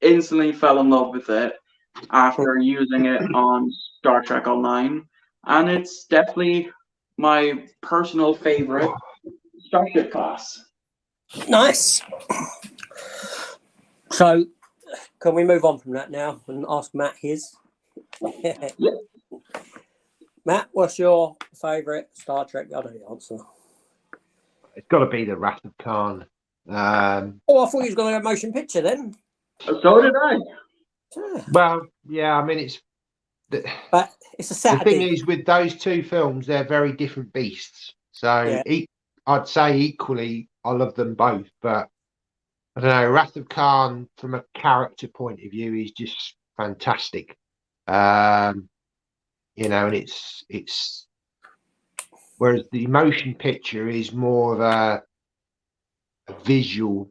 instantly fell in love with it after using it on Star Trek Online, and it's definitely my personal favorite starship class. Nice. So, can we move on from that now and ask Matt his? Yeah. Matt, what's your favourite Star Trek? I know the answer. It's got to be the Wrath of Khan. Oh, I thought you was going to go motion picture then. So did I. Yeah. Well, yeah, I mean, But it's a the Saturday. thing is, with those two films, they're very different beasts. So I'd say equally, I love them both. But I don't know, Wrath of Khan, from a character point of view, is just fantastic. And it's whereas the motion picture is more of a visual,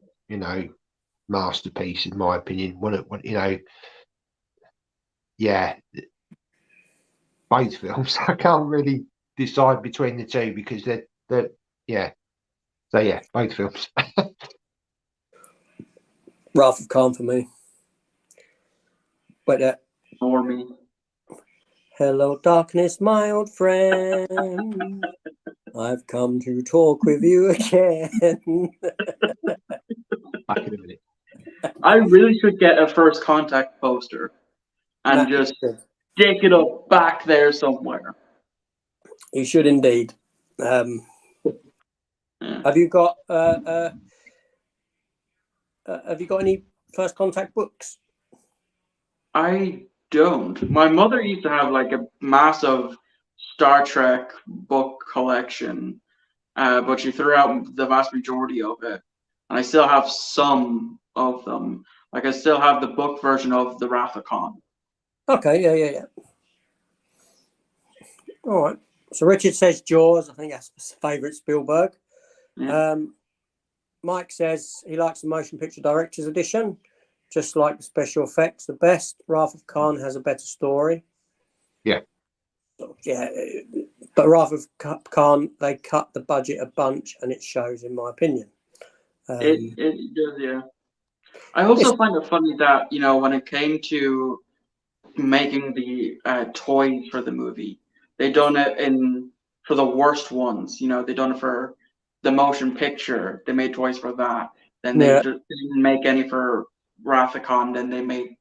masterpiece, in my opinion. Both films. I can't really decide between the two because they're So yeah, both films. Wrath of Khan for me. But For me. hello, darkness, my old friend. I've come to talk with you again. Back in a minute. I really should get a First Contact poster and just stick it up back there somewhere. You should indeed. Have you got any First Contact books? I don't. My mother used to have like a massive Star Trek book collection, but she threw out the vast majority of it. And I still have some of them. Like I still have the book version of the Wrath of Khan. Okay, yeah. All right. So Richard says Jaws. I think that's his favourite Spielberg. Yeah. Mike says he likes the motion picture director's edition, just like the special effects the best. Wrath of Khan has a better story. Yeah. Yeah, but Wrath of Khan, they cut the budget a bunch, and it shows, in my opinion. It does, yeah. I also find it funny that, you know, when it came to making the toys for the movie, they done it for the worst ones. You know, they done it for the motion picture. They made toys for that. Then they just didn't make any for Wrath of Khan. Then they made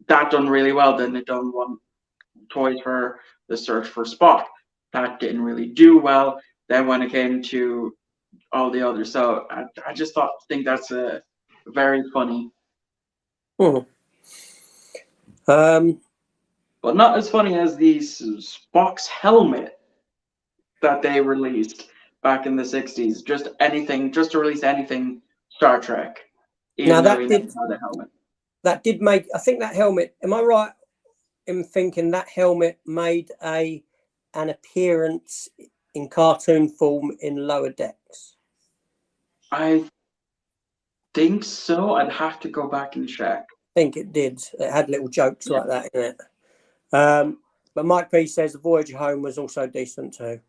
that done really well. Then they done one toys for the Search for Spock. That didn't really do well. Then when it came to all the others, so I just think that's very funny. But not as funny as the Spock's helmet that they released back in the 60s. Just anything, just to release anything Star Trek. Now that did, the helmet. That did make, I think that helmet, am I right in thinking that helmet made an appearance in cartoon form in Lower Decks? I think so. I'd have to go back and check. I think it did. It had little jokes like that in it. But Mike P says the Voyage Home was also decent too.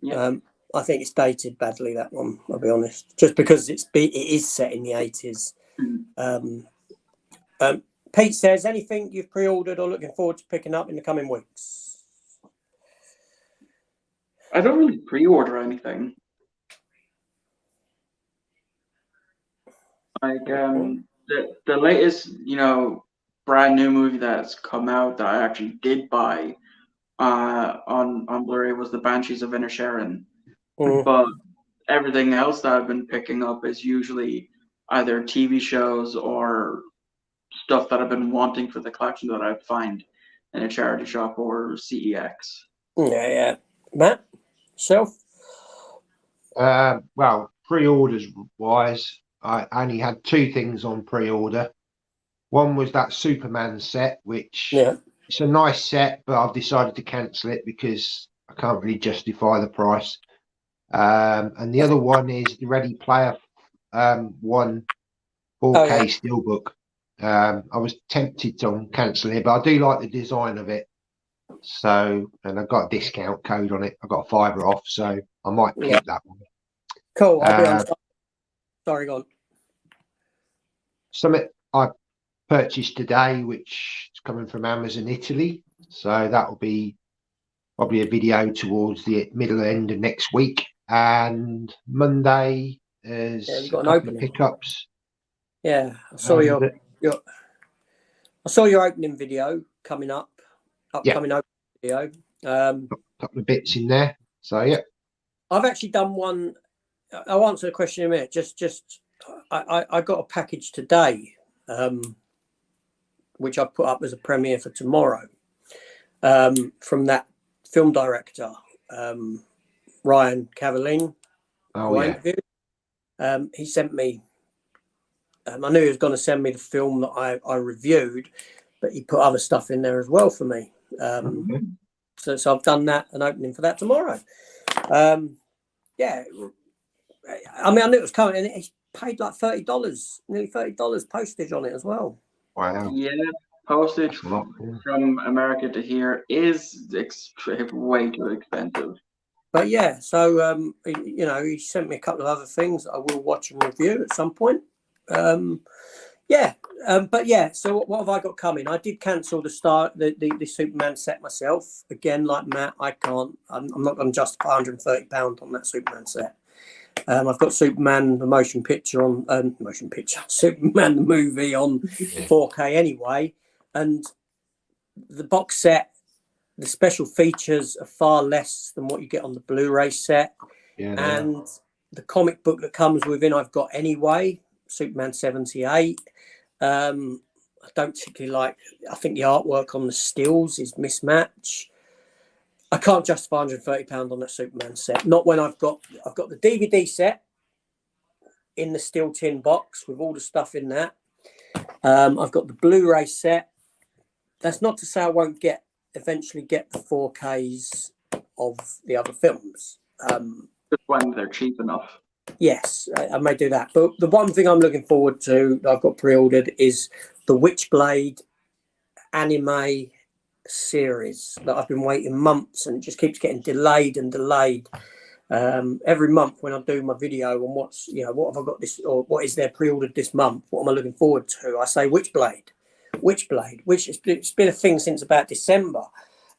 Yeah. I think it's dated badly, that one, I'll be honest, just because it is set in the 80s. Pete says, anything you've pre-ordered or looking forward to picking up in the coming weeks? I don't really pre-order anything. Like the latest, you know, brand new movie that's come out that I actually did buy on Blu-ray was The Banshees of Inisherin. But everything else that I've been picking up is usually either TV shows or stuff that I've been wanting for the collection that I'd find in a charity shop or CEX. Yeah. Matt, self? Well, pre-orders wise, I only had two things on pre-order. One was that Superman set, which it's a nice set, but I've decided to cancel it because I can't really justify the price. And the other one is the Ready Player One 4K Steelbook. I was tempted to cancel it, but I do like the design of it. So, and I've got a discount code on it. I got a £5 off, so I might keep that one. Cool. I'll be honest. Sorry, go on. Something I purchased today, which is coming from Amazon Italy. So that will be probably a video towards the middle end of next week. And Monday is a couple of pickups. Yeah, I saw your opening video coming up. Upcoming opening video. A couple of bits in there. So yeah. I've actually done one. I'll answer the question in a minute. I got a package today, which I put up as a premiere for tomorrow, from that film director, Ryan Cavallin. He sent me. I knew he was going to send me the film that I reviewed, but he put other stuff in there as well for me. So I've done that, an opening for that tomorrow. Yeah, I mean, I knew it was coming, and it's paid like $30, nearly $30 postage on it as well. Wow. Yeah, postage from America to here is way too expensive. But yeah, so you know, he sent me a couple of other things that I will watch and review at some point. But yeah, so what have I got coming? I did cancel the Superman set myself. Again, like Matt, I'm not going to justify £130 on that Superman set. I've got Superman the motion picture, Superman the movie on 4K anyway, and the box set, the special features are far less than what you get on the Blu-ray set, and the comic book that comes within I've got anyway, Superman 78. I don't particularly like. I think the artwork on the stills is mismatched. I can't justify £130 on that Superman set. Not when I've got the DVD set in the steel tin box with all the stuff in that. I've got the Blu-ray set. That's not to say I won't eventually get the 4Ks of the other films. Just when they're cheap enough. Yes, I may do that. But the one thing I'm looking forward to that I've got pre-ordered is the Witchblade anime series that I've been waiting months, and it just keeps getting delayed and delayed. Every month when I do my video on what's, what have I got this, or what is there pre-ordered this month, what am I looking forward to, I say Witchblade, which it's been a thing since about December.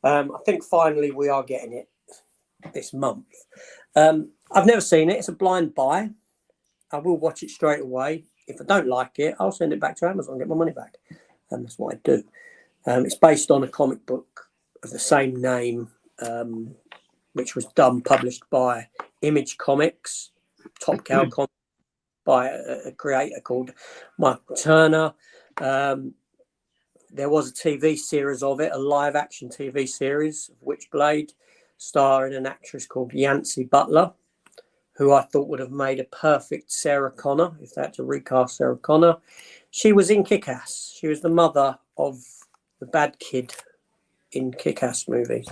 I think finally we are getting it this month. I've never seen it. It's a blind buy. I will watch it straight away. If I don't like it, I'll send it back to Amazon and get my money back. And that's what I do. It's based on a comic book of the same name, which was published by Image Comics, Top Cow Comics, by a creator called Michael Turner. There was a TV series of it, a live action TV series of Witchblade, starring an actress called Yancey Butler, who I thought would have made a perfect Sarah Connor if they had to recast Sarah Connor. She was in Kick-Ass. She was the mother of the bad kid in Kick-Ass movies.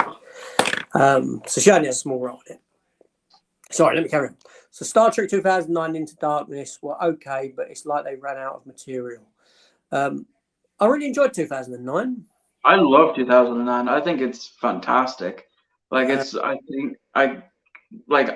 So she only has a small role in it. Sorry, let me carry on. So Star Trek 2009 Into Darkness were okay, but it's like they ran out of material. I really enjoyed 2009. I love 2009. I think it's fantastic. Like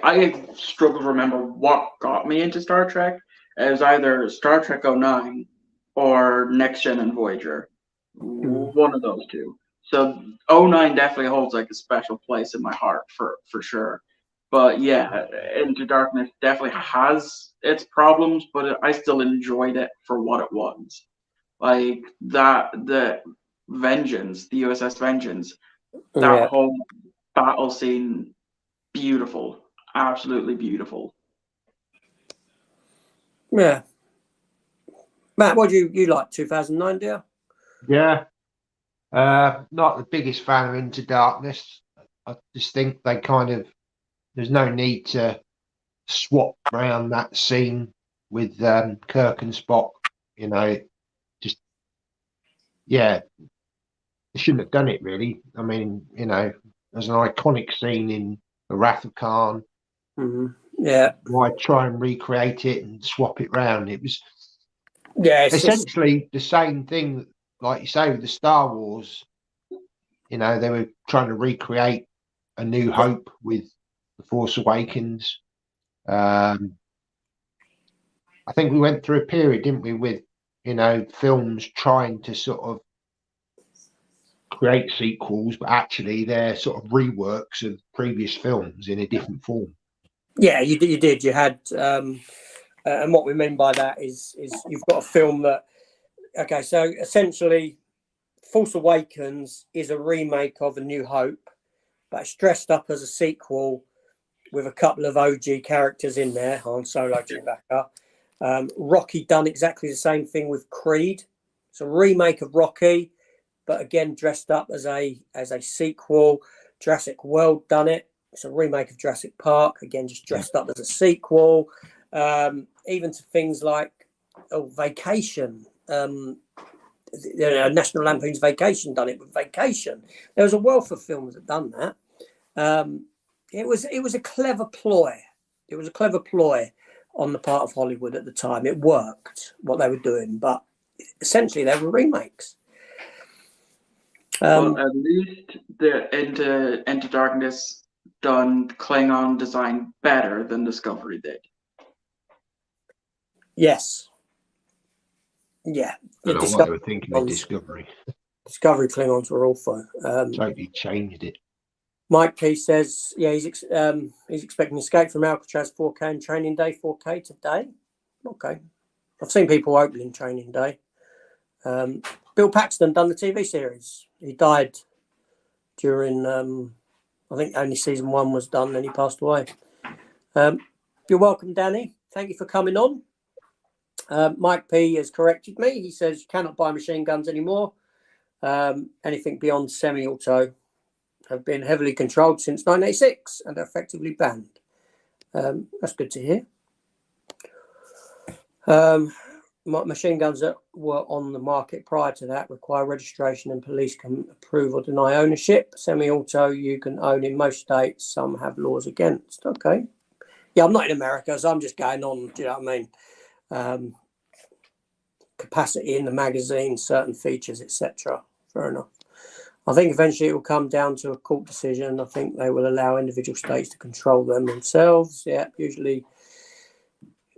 I struggle to remember what got me into Star Trek. It was either Star Trek '09 or Next Gen and Voyager. One of those two. So '09 definitely holds like a special place in my heart for sure. But yeah, Into Darkness definitely has its problems, but I still enjoyed it for what it was. Like the Vengeance, the USS Vengeance, that whole battle scene, beautiful, absolutely beautiful. Yeah. Matt, what do you like 2009, dear? Yeah. Not the biggest fan of Into Darkness. I just think they there's no need to swap around that scene with Kirk and Spock. They shouldn't have done it, really. I mean, there's an iconic scene in The Wrath of Khan. Mm-hmm. Yeah. Why try and recreate it and swap it round? It was essentially the same thing, like you say, with the Star Wars. They were trying to recreate A New Hope with The Force Awakens. I think we went through a period, didn't we, with films trying to sort of create sequels, but actually they're sort of reworks of previous films in a different form. Yeah, you did. You had, and what we mean by that is you've got a film that, okay, so essentially Force Awakens is a remake of A New Hope, but it's dressed up as a sequel with a couple of OG characters in there, Han Solo, Chewbacca. Rocky done exactly the same thing with Creed. It's a remake of Rocky, but again dressed up as a sequel. Jurassic World done it. It's a remake of Jurassic Park, again just dressed up as a sequel. Even to things like Vacation. National Lampoon's Vacation done it with Vacation. There was a wealth of films that done that. It was a clever ploy. It was a clever ploy on the part of Hollywood at the time. It worked what they were doing, but essentially they were remakes. Well, at least the Into Darkness done Klingon design better than Discovery did. Yes. Yeah. I don't know what they were thinking of Discovery. Discovery Klingons were awful. Totally changed it. Mike P says, yeah, he's expecting Escape from Alcatraz 4K and Training Day 4K today. Okay. I've seen people opening Training Day. Bill Paxton done the TV series. He died during, I think only season 1 was done, then he passed away. You're welcome, Danny. Thank you for coming on. Mike P has corrected me. He says you cannot buy machine guns anymore. Anything beyond semi-auto have been heavily controlled since 1986 and effectively banned. That's good to hear. Machine guns that were on the market prior to that require registration and police can approve or deny ownership. Semi-auto you can own in most states. Some have laws against. Okay. Yeah, I'm not in America, so I'm just going on. Do you know what I mean? Capacity in the magazine, certain features, etc. Fair enough. I think eventually it will come down to a court decision. I think they will allow individual states to control them themselves. Yeah, usually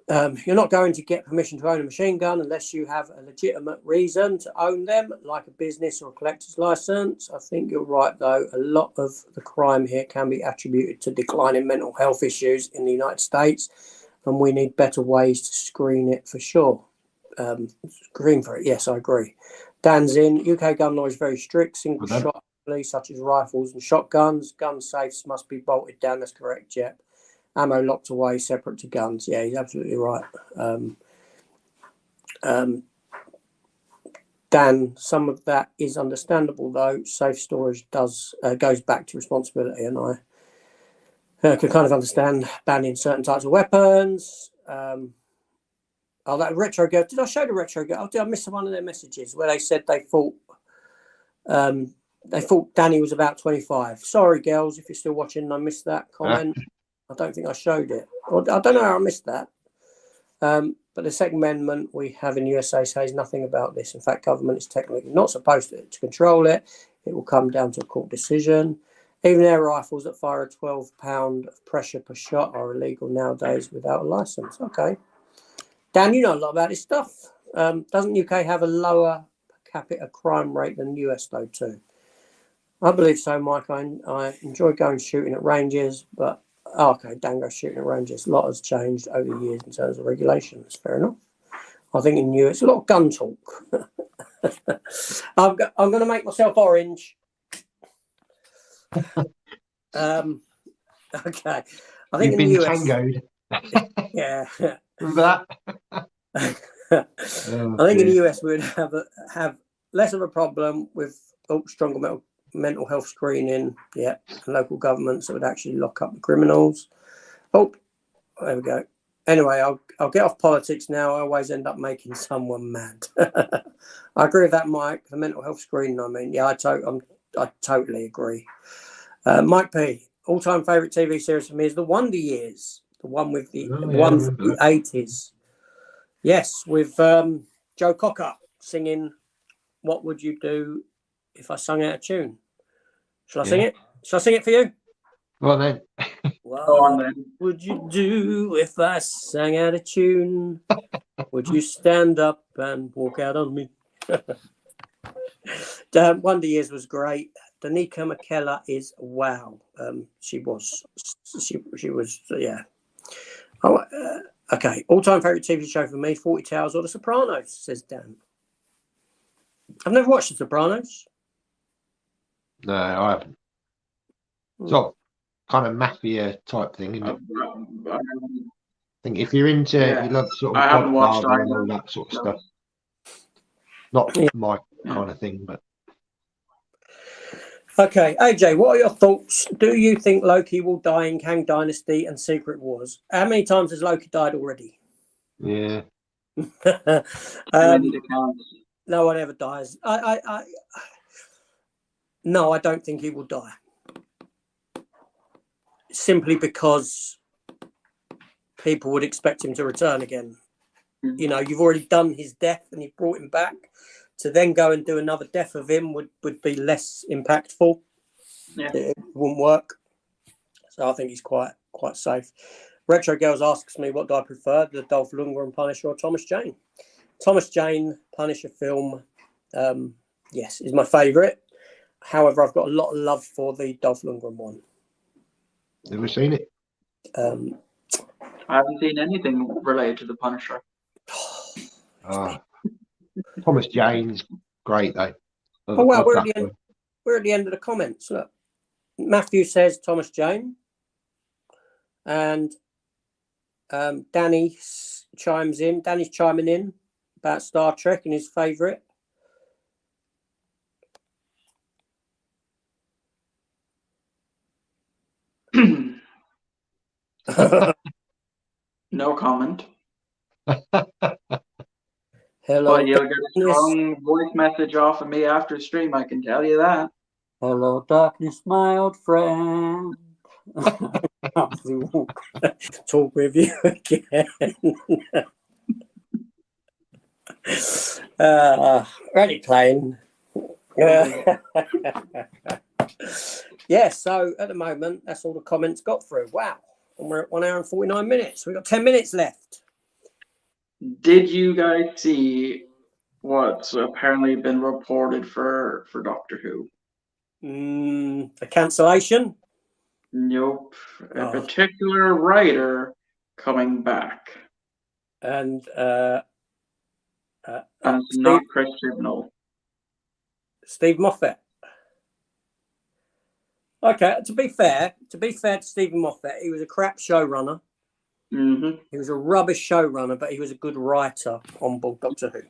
you're not going to get permission to own a machine gun unless you have a legitimate reason to own them, like a business or a collector's license. I think you're right, though. A lot of the crime here can be attributed to declining mental health issues in the United States, and we need better ways to screen it for sure. Screen for it, yes, I agree. Dan's in. UK gun law is very strict. Single shot, such as rifles and shotguns. Gun safes must be bolted down. That's correct, Jep. Ammo locked away, separate to guns. Yeah, he's absolutely right. Dan, some of that is understandable, though. Safe storage goes back to responsibility, and I can kind of understand banning certain types of weapons. Oh, that retro girl. Did I show the retro girl? Oh, did I miss one of their messages where they said they thought Danny was about 25? Sorry, girls, if you're still watching, I missed that comment. I don't think I showed it. Or, I don't know how I missed that. But the Second Amendment we have in USA says nothing about this. In fact, government is technically not supposed to control it. It will come down to a court decision. Even air rifles that fire a 12-pound of pressure per shot are illegal nowadays without a license. Okay. Dan, you know a lot about this stuff. Doesn't UK have a lower per capita crime rate than the US, though, too? I believe so, Mike. I enjoy going shooting at ranges, but okay, Dan goes shooting at ranges. A lot has changed over the years in terms of regulations. Fair enough. I think in the US, a lot of gun talk. I'm going to make myself orange. Okay. I think You've in been the US, tangoed. yeah. Remember that? I think in the US we would have less of a problem with stronger mental health screening, and local governments that would actually lock up the criminals. Oh, there we go. Anyway, I'll get off politics now. I always end up making someone mad. I agree with that, Mike. The mental health screening. I mean, yeah, I totally agree. Mike P. All-time favourite TV series for me is The Wonder Years, the one with the one from the 80s. Yes, with Joe Cocker singing "What Would You Do If I Sung Out of Tune." Shall I sing it? Shall I sing it for you? Well then. What would you do if I sang out of tune? Would you stand up and walk out on me? Wonder Years was great. Danica McKellar is wow. She was, yeah. Oh, okay. All-time favorite TV show for me: 40 Towers or The Sopranos, says Dan. I've never watched The Sopranos. No, I haven't. It's not kind of mafia type thing, isn't it? I think if you're into, you love sort of I haven't watched and all that sort of stuff. Not my kind of thing, but. Okay, AJ, what are your thoughts? Do you think Loki will die in Kang Dynasty and Secret Wars? How many times has Loki died already? Yeah. No one ever dies. No, I don't think he will die. Simply because people would expect him to return again. You know, you've already done his death and you brought him back. To then go and do another death of him would be less impactful. Yeah. It wouldn't work. So I think he's quite safe. Retro Girls asks me, what do I prefer, the Dolph Lundgren Punisher or Thomas Jane? Thomas Jane Punisher film, yes, is my favourite. However, I've got a lot of love for the Dolph Lundgren one. Never seen it. I haven't seen anything related to the Punisher. Thomas Jane's great though. Oh well, we're at the end of the comments. Look, Matthew says Thomas Jane, and Danny chimes in. Danny's chiming in about Star Trek and his favourite. No comment. Hello. But you'll get a strong voice message off of me after stream, I can tell you that. Hello, darkness, my old friend. talk with you again. Ready playing. Yeah, so at the moment, that's all the comments got through. Wow. And we're at 1 hour and 49 minutes. We've got 10 minutes left. Did you guys see what's apparently been reported for Doctor Who? A cancellation? Nope. A Oh. particular writer coming back. And it's not Chris Chibnall. Steve Moffat. Okay, to be fair to Stephen Moffat, he was a crap showrunner. Mm-hmm. He was a rubbish showrunner, but he was a good writer on board Doctor Who.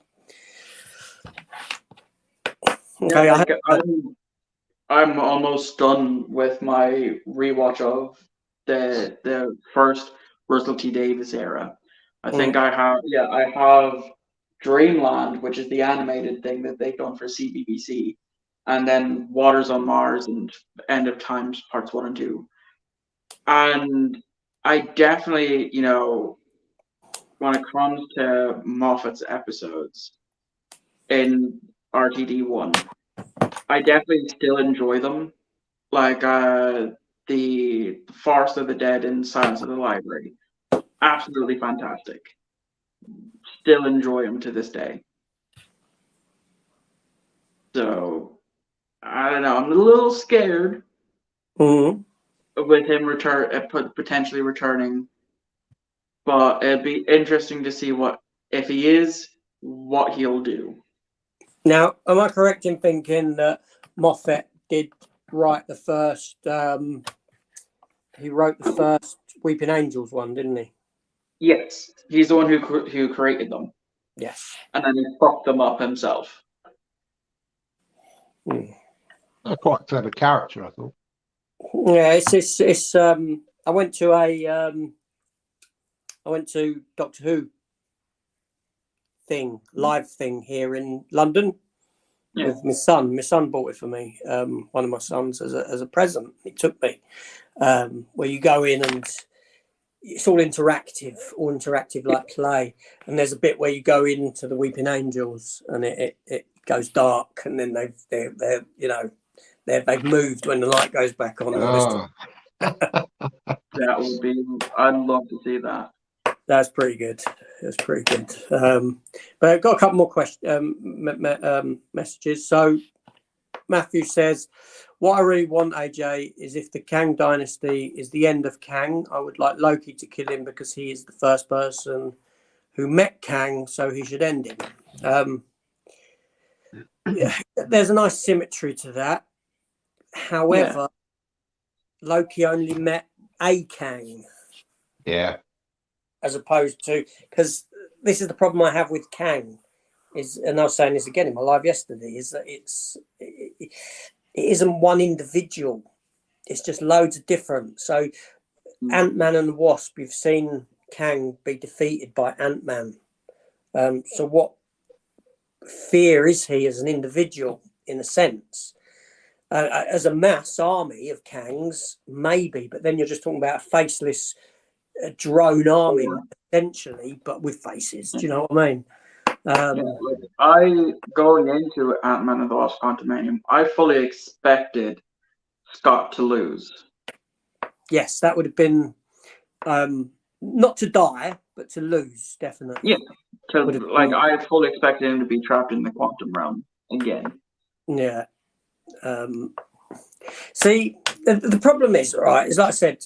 Okay, Yeah, I'm almost done with my rewatch of the first Russell T Davies era. I think I have Dreamland, which is the animated thing that they've done for CBBC, and then Waters on Mars and End of Times parts 1 and 2. And I definitely, when it comes to Moffat's episodes in RTD1, I definitely still enjoy them. Like the Forest of the Dead and Silence of the Library. Absolutely fantastic. Still enjoy them to this day. So, I don't know. I'm a little scared with him potentially returning. But it'd be interesting to see if he is, what he'll do. Now, am I correct in thinking that Moffat did write the first? He wrote the first Weeping Angels one, didn't he? Yes, he's the one who created them. Yes, and then he fucked them up himself. Quite a clever character, I thought. Yeah, it's. I went to Doctor Who live thing here in London with my son. My son bought it for me. One of my sons as a present. He took me. Where you go in and it's all interactive like play. And there's a bit where you go into the Weeping Angels and it goes dark, and then they've moved when the light goes back on. That would be. I'd love to see that. That's pretty good. But I've got a couple more messages. So Matthew says, what I really want, AJ, is if the Kang dynasty is the end of Kang, I would like Loki to kill him because he is the first person who met Kang, so he should end him. There's a nice symmetry to that. However, Loki only met a Kang. Yeah. As opposed to, because this is the problem I have with Kang, and I was saying this again in my live yesterday, is that it isn't one individual. It's just loads of different. So Ant-Man and the Wasp, you've seen Kang be defeated by Ant-Man. So what fear is he as an individual, in a sense? As a mass army of Kangs, maybe, but then you're just talking about a faceless drone army, essentially, but with faces. Do you know what I mean? Going into Ant-Man and the Wasp: Quantumanium, I fully expected Scott to lose. Yes, that would have been not to die, but to lose, definitely. Yeah, I fully expected him to be trapped in the quantum realm again. Yeah. See, the problem is, right, is like I said,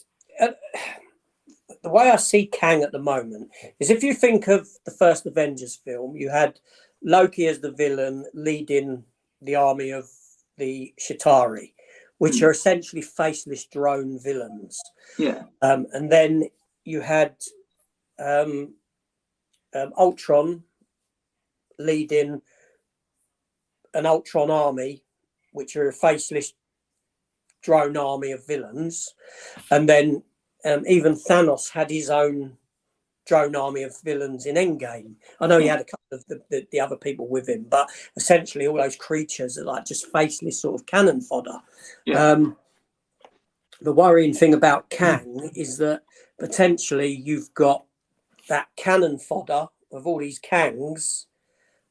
the way I see Kang at the moment is if you think of the first Avengers film, you had Loki as the villain leading the army of the Chitauri, which are essentially faceless drone villains. Yeah. And then you had Ultron leading an Ultron army, which are a faceless drone army of villains. And then even Thanos had his own drone army of villains in Endgame. I know he had a couple of the other people with him, but essentially all those creatures are like just faceless sort of cannon fodder. Yeah. the worrying thing about Kang is that potentially you've got that cannon fodder of all these Kangs,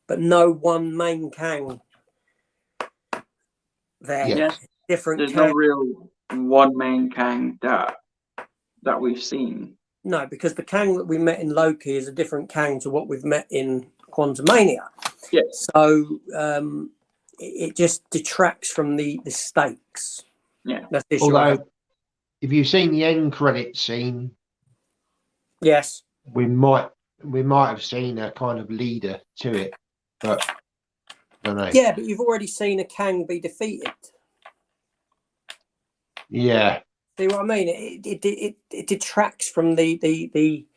but no one main Kang there. Yeah. Yes, Different there's Kang. no real one main Kang that we've seen. No, because the Kang that we met in Loki is a different Kang to what we've met in Quantumania. Yes. So it just detracts from the stakes. Yeah. That's the issue. Although, if you've seen the end credit scene, Yes. we might have seen a kind of leader to it, but I don't know. Yeah, but you've already seen a Kang be defeated. Yeah. See what I mean? It detracts from it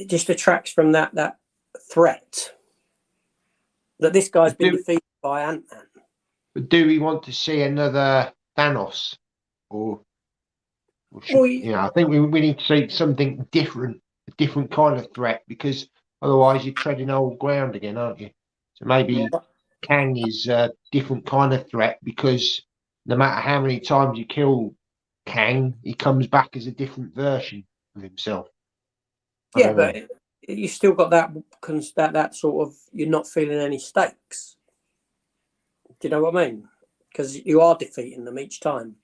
just detracts from that threat that this guy's been defeated by Ant-Man. But do we want to see another Thanos, or should, Well, you know, I think we need to see something different, a different kind of threat, because otherwise you're treading old ground again, aren't you? So maybe Kang is a different kind of threat, because no matter how many times you kill Kang, he comes back as a different version of himself. Yeah, but you still got that sort of, you're not feeling any stakes. Do you know what I mean? Because you are defeating them each time.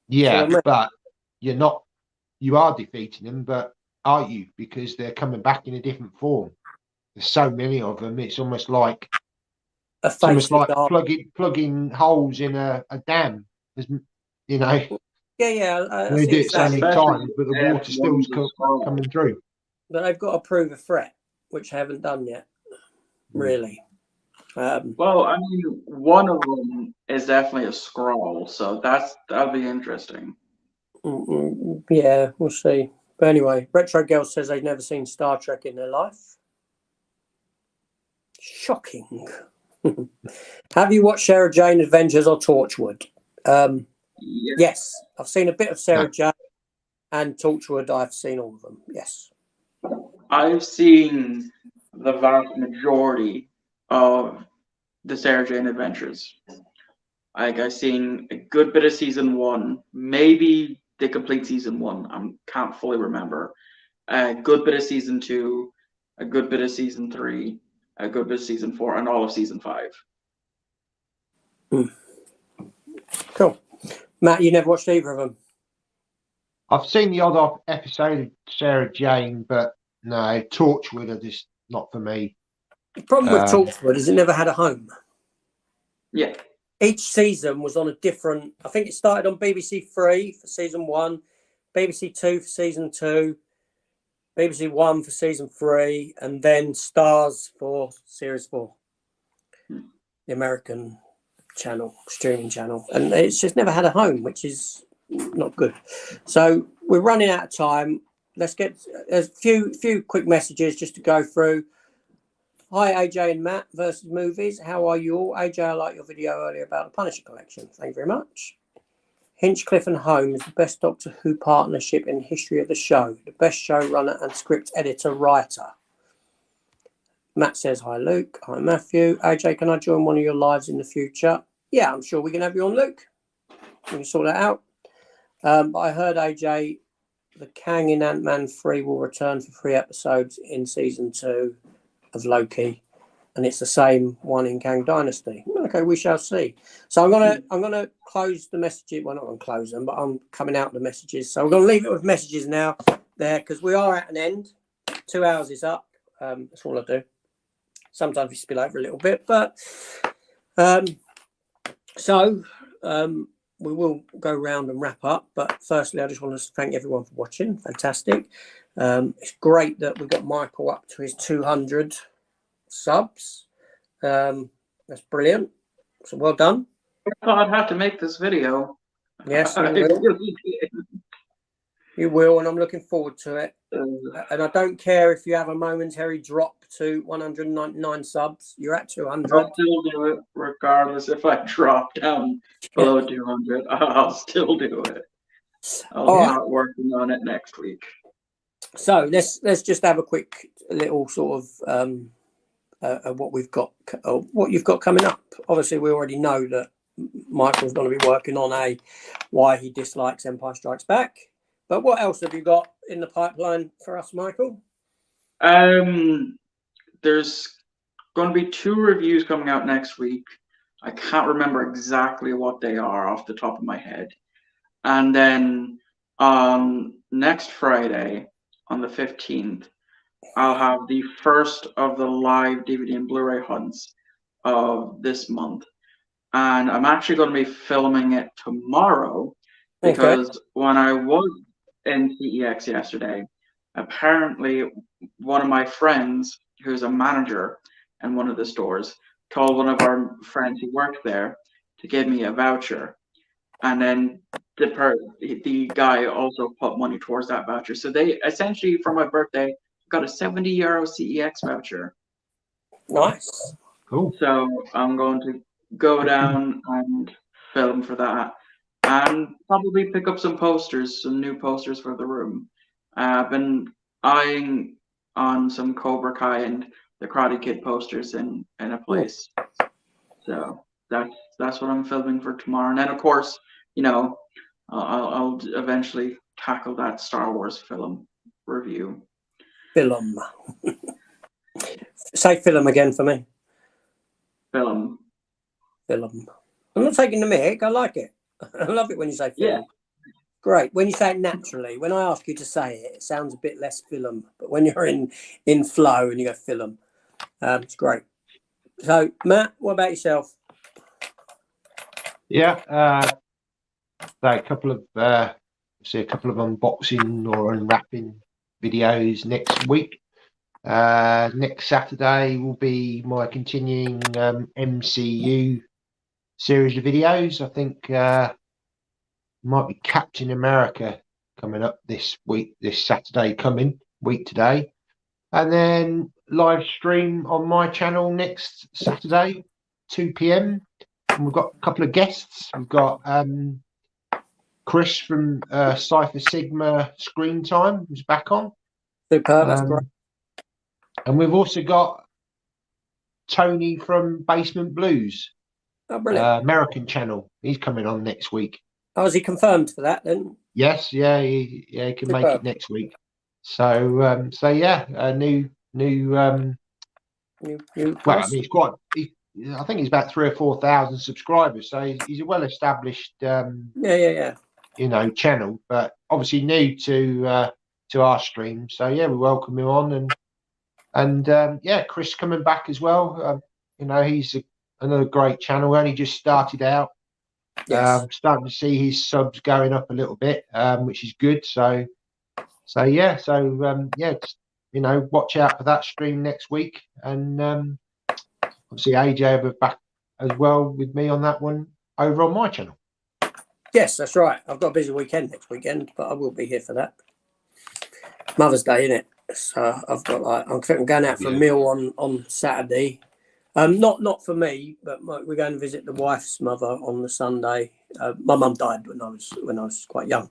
Yeah, So, I mean, but you are defeating them, but are you? Because they're coming back in a different form. There's so many of them. It's almost like plugging holes in a dam. There's, you know, yeah. they do it so many times, but the water still's coming through. But they've got to prove a threat, which they haven't done yet, really. Well, I mean, one of them is definitely a scroll, so that'll be interesting. Yeah, we'll see. But anyway, Retro Girl says they've never seen Star Trek in their life. Shocking. Have you watched Sarah Jane Adventures or Torchwood? Yes, I've seen a bit of Sarah Jane, and Torchwood I've seen all of them. Yes. I've seen the vast majority of the Sarah Jane Adventures. I've seen a good bit of season 1, maybe the complete season 1. I can't fully remember. A good bit of season 2, a good bit of season 3, a good bit of season 4, and all of season 5. Cool. Matt, you never watched either of them? I've seen the odd episode of Sarah Jane, but no, Torchwood are just not for me. The problem with Torchwood is it never had a home. Yeah. Each season was on a different. I think it started on BBC 3 for season 1, BBC 2 for season 2, BBC 1 for season 3, and then Stars for series 4. The American channel, streaming channel. And it's just never had a home, which is not good. So we're running out of time. Let's get a few quick messages just to go through. Hi, AJ and Matt versus movies. How are you all? AJ, I liked your video earlier about the Punisher collection. Thank you very much. Hinchcliffe and Holmes is the best Doctor Who partnership in the history of the show. The best showrunner and script editor writer. Matt says, hi, Luke. Hi, Matthew. AJ, can I join one of your lives in the future? Yeah, I'm sure we can have you on, Luke. We can sort that out. But I heard, AJ, the Kang in Ant-Man 3 will return for 3 episodes in season 2 of Loki, and it's the same one in Kang Dynasty. Okay, we shall see. So I'm gonna close the messages. Well, not gonna close them, but I'm coming out of the messages. So we're gonna leave it with messages now there, because we are at an end. 2 hours is up. That's all I do. Sometimes we spill over a little bit, but we will go round and wrap up. But firstly, I just want to thank everyone for watching. Fantastic. It's great that we got Michael up to his 200 subs. That's brilliant. So well done. I thought I'd have to make this video. Yes, you will. You will, and I'm looking forward to it. And I don't care if you have a momentary drop to 199 subs. You're at 200. I'll still do it, regardless if I drop down below 200. I'll still do it. I'll start working on it next week. So let's just have a quick little sort of what we've got, what you've got coming up. Obviously, we already know that Michael's going to be working on a why he dislikes Empire Strikes Back. But what else have you got in the pipeline for us, Michael? There's going to be 2 reviews coming out next week. I can't remember exactly what they are off the top of my head. And then next Friday, on the 15th, I'll have the first of the live DVD and Blu-ray hunts of this month. And I'm actually going to be filming it tomorrow because when I was in CEX yesterday, apparently one of my friends who's a manager in one of the stores told one of our friends who worked there to give me a voucher. And then the guy also put money towards that voucher. So they essentially, for my birthday, got a €70 CEX voucher. Nice. Cool. So I'm going to go down and film for that, and probably pick up some posters, some new posters for the room. I've been eyeing on some Cobra Kai and the Karate Kid posters in a place. So that's what I'm filming for tomorrow. And then of course, you know, I'll eventually tackle that Star Wars film review. Film. Say film again for me. Film. Film. I'm not taking the mic. I like it. I love it when you say film. Yeah. Great. When you say it naturally, when I ask you to say it, it sounds a bit less film. But when you're in flow and you go film, it's great. So, Matt, what about yourself? Yeah, so a couple of unboxing or unwrapping videos next week. Next Saturday will be my continuing MCU series of videos. I think might be Captain America coming up this Saturday week today, and then live stream on my channel next Saturday 2 p.m. and we've got a couple of guests. We've got Chris from Cypher Sigma Screen Time, who's back on. Superb, that's great. And we've also got Tony from Basement Blues, American channel. He's coming on next week. Oh, is he confirmed for that then? Yes, yeah, he can make it next week. So, yeah, a new. Well, I mean, I think he's about 3,000 or 4,000 subscribers, so he's a well-established, you know, channel, but obviously new to our stream. So yeah, we welcome him on, and yeah, Chris coming back as well. You know, he's another great channel. Only just started out. Yes. Starting to see his subs going up a little bit, which is good. So yeah, just, you know, watch out for that stream next week, and obviously AJ will be back as well with me on that one over on my channel. Yes, that's right. I've got a busy weekend next weekend, but I will be here for that. Mother's Day, innit? So I've got I'm going out for a meal on Saturday. Not for me, but we're going to visit the wife's mother on the Sunday. My mum died when I was quite young,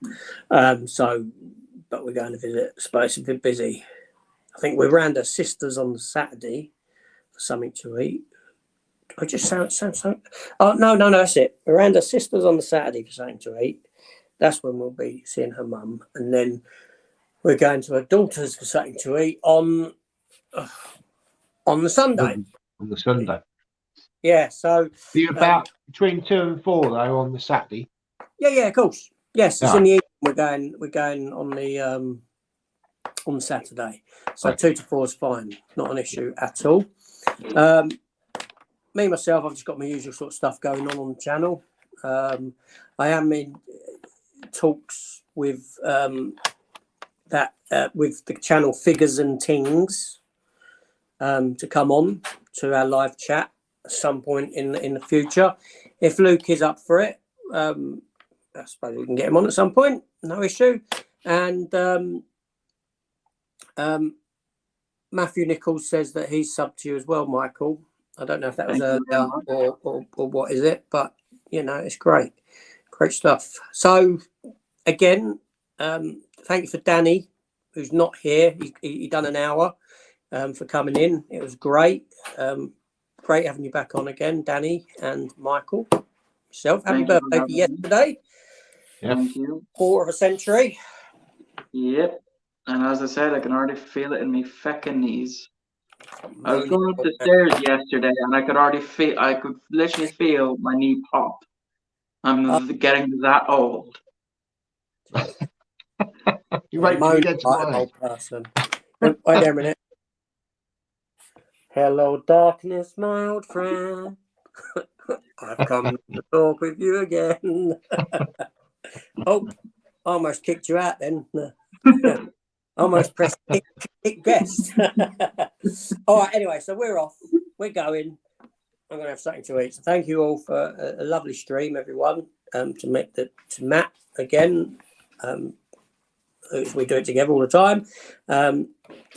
but we're going to visit. But it's a bit busy. I think we're around her sister's on the Saturday for something to eat. I just sound. Oh no, that's it. We're around her sister's on the Saturday for something to eat. That's when we'll be seeing her mum, and then we're going to her daughter's for something to eat on the Sunday. On the Sunday. Yeah, so you're about between 2 and 4 though on the Saturday. Yeah, of course. Yes, it's in the evening. We're going on the Saturday. So 2 to 4 is fine, not an issue at all. Me myself, I've just got my usual sort of stuff going on the channel. I am in talks with with the channel Figures and Tings to come on to our live chat at some point in the future. If Luke is up for it, I suppose we can get him on at some point. No issue. And Matthew Nichols says that he's subbed to you as well, Michael. I don't know if that was earlier or what is it, but you know, it's great stuff. So again, thank you for Danny, who's not here. He done an hour for coming in. It was great. Great having you back on again, Danny and Michael. yourself. Happy Thank you for birthday for having me. yesterday. Yeah. Thank you. Quarter of a century. Yep. And as I said, I can already feel it in me feckin' knees. I was going up the stairs yesterday, and I could literally feel my knee pop. I'm getting that old. You wait till you get to Like an mine. old person. Wait there a minute. Hello, darkness, my old friend. I've come to talk with you again. Oh, I almost kicked you out then. Almost pressed kick guest. All right, anyway, so we're off. We're going. I'm going to have something to eat. So thank you all for a lovely stream, everyone. To Matt again. We do it together all the time.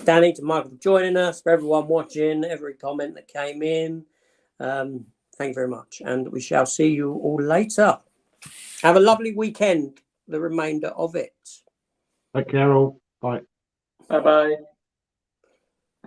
Danny, to Michael for joining us, for everyone watching, every comment that came in. Thank you very much. And we shall see you all later. Have a lovely weekend, the remainder of it. Take care all. Bye. Bye-bye.